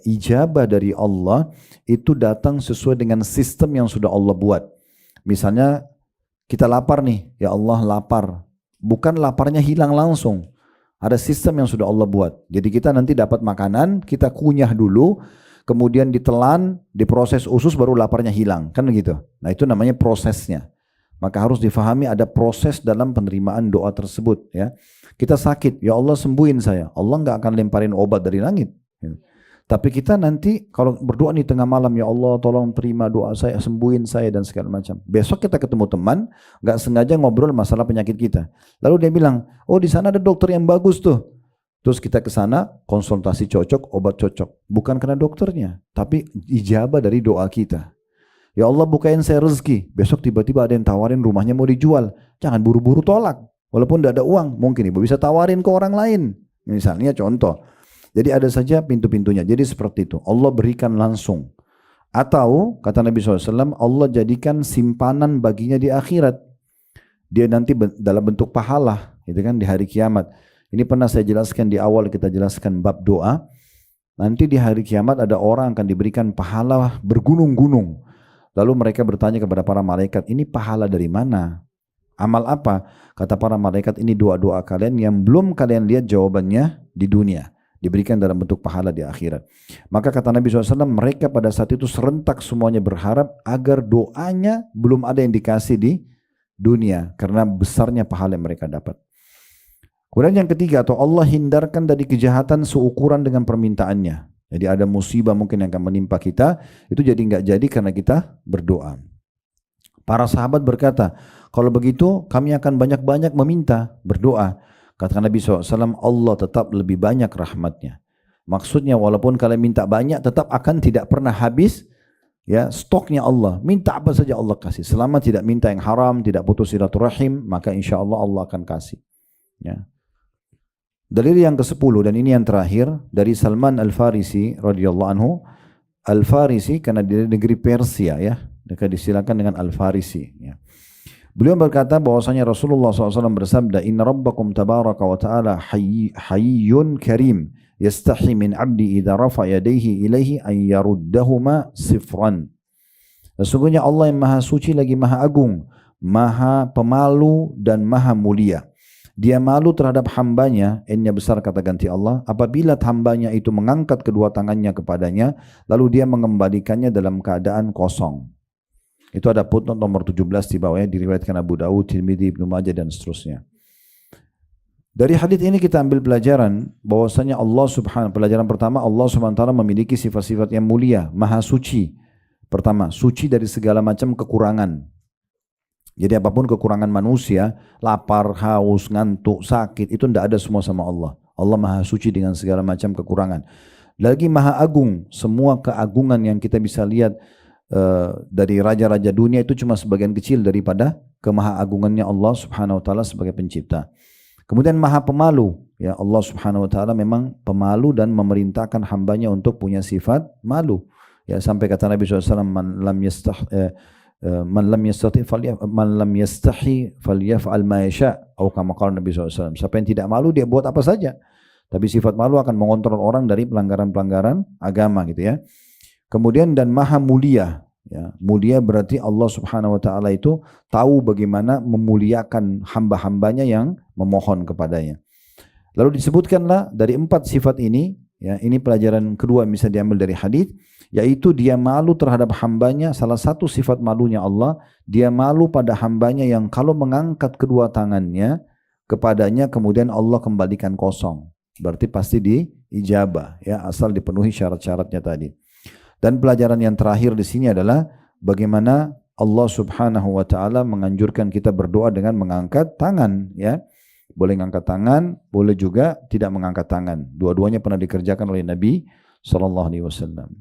ijabah dari Allah itu datang sesuai dengan sistem yang sudah Allah buat. Misalnya kita lapar nih, ya Allah lapar. Bukan laparnya hilang langsung. Ada sistem yang sudah Allah buat. Jadi kita nanti dapat makanan, kita kunyah dulu, kemudian ditelan, diproses usus baru laparnya hilang. Kan begitu. Nah itu namanya prosesnya. Maka harus difahami ada proses dalam penerimaan doa tersebut. Ya. Kita sakit, ya Allah sembuhin saya. Allah nggak akan lemparin obat dari langit. Tapi kita nanti kalau berdoa di tengah malam, ya Allah tolong terima doa saya, sembuhin saya dan segala macam. Besok kita ketemu teman, nggak sengaja ngobrol masalah penyakit kita. Lalu dia bilang, oh di sana ada dokter yang bagus tuh. Terus kita ke sana, konsultasi cocok, obat cocok. Bukan karena dokternya, tapi ijabah dari doa kita. Ya Allah bukain saya rezeki. Besok tiba-tiba ada yang tawarin rumahnya mau dijual. Jangan buru-buru tolak. Walaupun tidak ada uang, mungkin ibu bisa tawarin ke orang lain. Misalnya contoh. Jadi ada saja pintu-pintunya. Jadi seperti itu. Allah berikan langsung. Atau kata Nabi SAW, Allah jadikan simpanan baginya di akhirat. Dia nanti dalam bentuk pahala, gitu kan, di hari kiamat. Ini pernah saya jelaskan di awal, kita jelaskan bab doa. Nanti di hari kiamat ada orang akan diberikan pahala bergunung-gunung. Lalu mereka bertanya kepada para malaikat, ini pahala dari mana? Amal apa? Kata para malaikat, ini doa-doa kalian yang belum kalian lihat jawabannya di dunia. Diberikan dalam bentuk pahala di akhirat. Maka kata Nabi SAW, mereka pada saat itu serentak semuanya berharap agar doanya belum ada yang dikasih di dunia. Karena besarnya pahala yang mereka dapat. Kemudian yang ketiga, atau Allah hindarkan dari kejahatan seukuran dengan permintaannya. Jadi ada musibah mungkin yang akan menimpa kita, itu jadi nggak jadi karena kita berdoa. Para sahabat berkata, kalau begitu kami akan banyak-banyak meminta, berdoa. Kata Nabi SAW, Allah tetap lebih banyak rahmatnya. Maksudnya walaupun kalian minta banyak, tetap akan tidak pernah habis ya stoknya Allah. Minta apa saja Allah kasih. Selama tidak minta yang haram, tidak putus silaturahim, maka insya Allah Allah akan kasih. Ya. Dalil yang ke-10 dan ini yang terakhir dari Salman Al-Farisi radhiyallahu anhu. Al-Farisi karena dari negeri Persia ya. Mereka disilakan dengan Al-Farisi ya. Beliau berkata bahwasanya Rasulullah SAW bersabda, Inna rabbakum tabaraka wa ta'ala hayyun karim, yastahi min abdi idha rafa yadaihi ilaihi an yaruddahuma sifran. Sesungguhnya Allah yang maha suci lagi maha agung, maha pemalu dan maha mulia. Dia malu terhadap hambanya, N-nya besar kata ganti Allah, apabila hambanya itu mengangkat kedua tangannya kepadanya, lalu dia mengembalikannya dalam keadaan kosong. Itu ada footnote nomor 17 di bawahnya, diriwayatkan Abu Dawud, Tirmidzi, Ibnu Majah dan seterusnya. Dari hadis ini kita ambil pelajaran bahwasanya pelajaran pertama, Allah Subhanahu wa taala memiliki sifat-sifat yang mulia, maha suci. Pertama, suci dari segala macam kekurangan. Jadi apapun kekurangan manusia, lapar, haus, ngantuk, sakit, itu tidak ada semua sama Allah. Allah maha suci dengan segala macam kekurangan. Lagi maha agung, semua keagungan yang kita bisa lihat dari raja-raja dunia itu cuma sebagian kecil daripada kemahaagungannya Allah Subhanahu wa taala sebagai pencipta. Kemudian maha pemalu, ya Allah Subhanahu wa taala memang pemalu dan memerintahkan hambanya untuk punya sifat malu. Ya sampai kata Nabi SAW, man lam yastahi falyaf'al ma yasha, atau kama qala Nabi SAW. Siapa yang tidak malu dia buat apa saja. Tapi sifat malu akan mengontrol orang dari pelanggaran-pelanggaran agama gitu ya. Kemudian dan maha mulia, ya, mulia berarti Allah Subhanahu wa taala itu tahu bagaimana memuliakan hamba-hambanya yang memohon kepadanya. Lalu disebutkanlah dari 4 sifat ini, ya, ini pelajaran kedua yang bisa diambil dari hadis, yaitu dia malu terhadap hambanya. Salah satu sifat malunya Allah, dia malu pada hambanya yang kalau mengangkat kedua tangannya kepadanya kemudian Allah kembalikan kosong. Berarti pasti diijabah, ya, asal dipenuhi syarat-syaratnya tadi. Dan pelajaran yang terakhir di sini adalah bagaimana Allah Subhanahu wa taala menganjurkan kita berdoa dengan mengangkat tangan, ya. Boleh mengangkat tangan, boleh juga tidak mengangkat tangan. Dua-duanya pernah dikerjakan oleh Nabi sallallahu alaihi wasallam.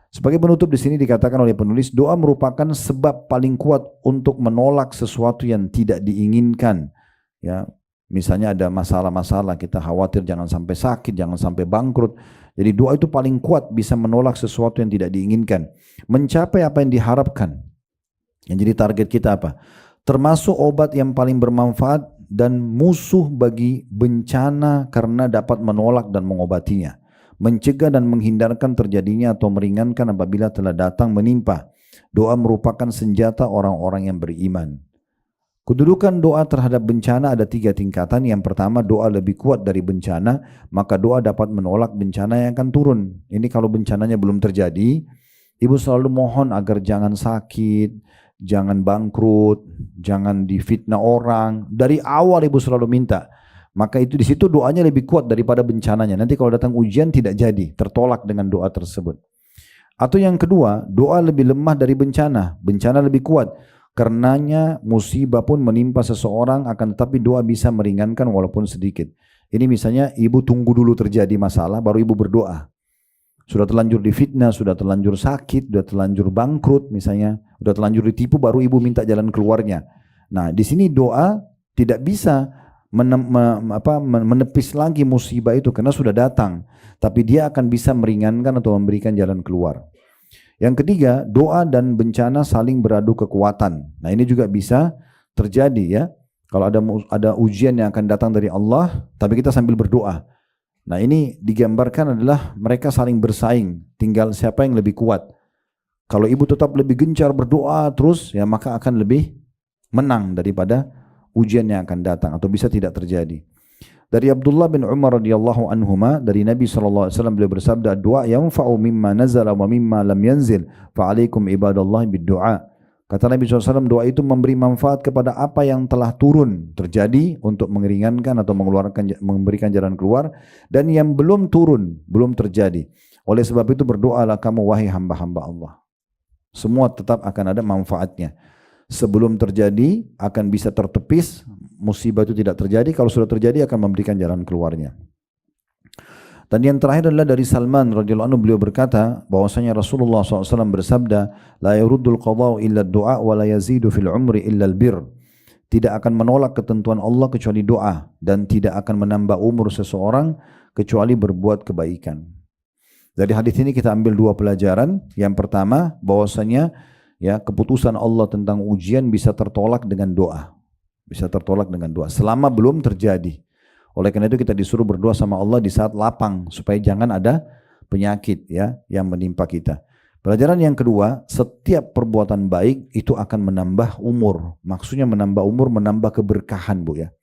Sebagai penutup di sini dikatakan oleh penulis, doa merupakan sebab paling kuat untuk menolak sesuatu yang tidak diinginkan, ya. Misalnya ada masalah-masalah, kita khawatir jangan sampai sakit, jangan sampai bangkrut. Jadi doa itu paling kuat bisa menolak sesuatu yang tidak diinginkan, mencapai apa yang diharapkan. Yang jadi target kita apa? Termasuk obat yang paling bermanfaat dan musuh bagi bencana karena dapat menolak dan mengobatinya. Mencegah dan menghindarkan terjadinya atau meringankan apabila telah datang menimpa. Doa merupakan senjata orang-orang yang beriman. Kedudukan doa terhadap bencana ada 3 tingkatan. Yang pertama, doa lebih kuat dari bencana, maka doa dapat menolak bencana yang akan turun. Ini kalau bencananya belum terjadi, ibu selalu mohon agar jangan sakit, jangan bangkrut, jangan difitnah orang. Dari awal ibu selalu minta. Maka itu di situ doanya lebih kuat daripada bencananya. Nanti kalau datang ujian tidak jadi, tertolak dengan doa tersebut. Atau yang kedua, doa lebih lemah dari bencana. Bencana lebih kuat. Karenanya musibah pun menimpa seseorang, akan tetapi doa bisa meringankan walaupun sedikit. Ini misalnya ibu tunggu dulu terjadi masalah baru ibu berdoa. Sudah terlanjur difitnah, sudah terlanjur sakit, sudah terlanjur bangkrut misalnya, sudah terlanjur ditipu baru ibu minta jalan keluarnya. Nah, di sini doa tidak bisa menepis lagi musibah itu karena sudah datang, tapi dia akan bisa meringankan atau memberikan jalan keluar. Yang ketiga, doa dan bencana saling beradu kekuatan. Nah, ini juga bisa terjadi, ya. Kalau ada ujian yang akan datang dari Allah, tapi kita sambil berdoa. Nah, ini digambarkan adalah mereka saling bersaing, tinggal siapa yang lebih kuat. Kalau ibu tetap lebih gencar berdoa terus, ya maka akan lebih menang daripada ujian yang akan datang atau bisa tidak terjadi. Dari Abdullah bin Umar radhiyallahu anhuma, dari Nabi SAW beliau bersabda, doa yanfa'u mimma nazala wa mimma lam yanzil, fa'alaikum ibadallah bid-du'a. Kata Nabi SAW, doa itu memberi manfaat kepada apa yang telah turun terjadi untuk mengeringankan atau memberikan jalan keluar, dan yang belum turun, belum terjadi. Oleh sebab itu berdoalah kamu wahai hamba-hamba Allah. Semua tetap akan ada manfaatnya. Sebelum terjadi akan bisa tertepis, musibah itu tidak terjadi. Kalau sudah terjadi akan memberikan jalan keluarnya. Dan yang terakhir adalah dari Salman radhiyallahu anhu, beliau berkata bahwasanya Rasulullah SAW bersabda, la yuruddul qada'u illa du'a wa la yazidu fil umri illa albir. Tidak akan menolak ketentuan Allah kecuali doa, dan tidak akan menambah umur seseorang kecuali berbuat kebaikan. Dari hadis ini kita ambil 2 pelajaran. Yang pertama, bahwasanya ya, keputusan Allah tentang ujian bisa tertolak dengan doa. Bisa tertolak dengan doa selama belum terjadi. Oleh karena itu kita disuruh berdoa sama Allah di saat lapang supaya jangan ada penyakit ya yang menimpa kita. Pelajaran yang kedua, setiap perbuatan baik itu akan menambah umur. Maksudnya menambah umur, menambah keberkahan, Bu ya.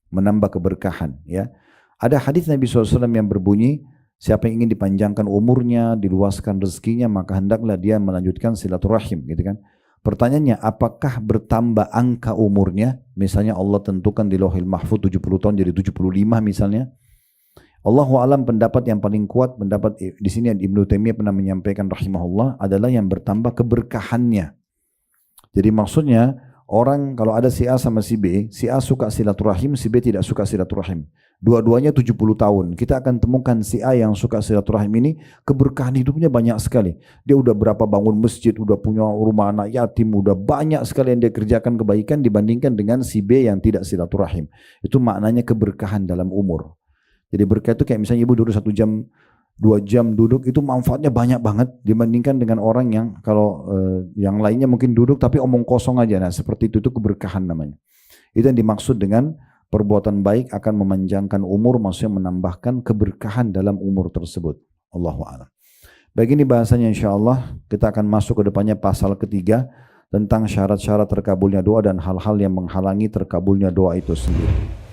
Menambah keberkahan ya. Ada hadis Nabi SAW yang berbunyi, siapa yang ingin dipanjangkan umurnya, diluaskan rezekinya, maka hendaklah dia melanjutkan silaturahim, gitu kan. Pertanyaannya, apakah bertambah angka umurnya? Misalnya Allah tentukan di Lauhil Mahfuz 70 tahun jadi 75 misalnya. Allahu alam, pendapat yang paling kuat, pendapat di sini Ibnu Taimiyah pernah menyampaikan rahimahullah, adalah yang bertambah keberkahannya. Jadi maksudnya orang kalau ada si A sama si B, si A suka silaturahim, si B tidak suka silaturahim. Dua-duanya 70 tahun. Kita akan temukan si A yang suka silaturahim ini keberkahan hidupnya banyak sekali. Dia udah berapa bangun masjid, udah punya rumah anak yatim, udah banyak sekali yang dia kerjakan kebaikan dibandingkan dengan si B yang tidak silaturahim. Itu maknanya keberkahan dalam umur. Jadi berkah itu kayak misalnya ibu duduk 1 jam, 2 jam duduk, itu manfaatnya banyak banget dibandingkan dengan orang yang kalau yang lainnya mungkin duduk tapi omong kosong aja. Nah seperti itu keberkahan namanya. Itu yang dimaksud dengan perbuatan baik akan memanjangkan umur, maksudnya menambahkan keberkahan dalam umur tersebut. Allahu a'lam. Baik, ini bahasanya insyaallah. Kita akan masuk ke depannya pasal ketiga tentang syarat-syarat terkabulnya doa dan hal-hal yang menghalangi terkabulnya doa itu sendiri.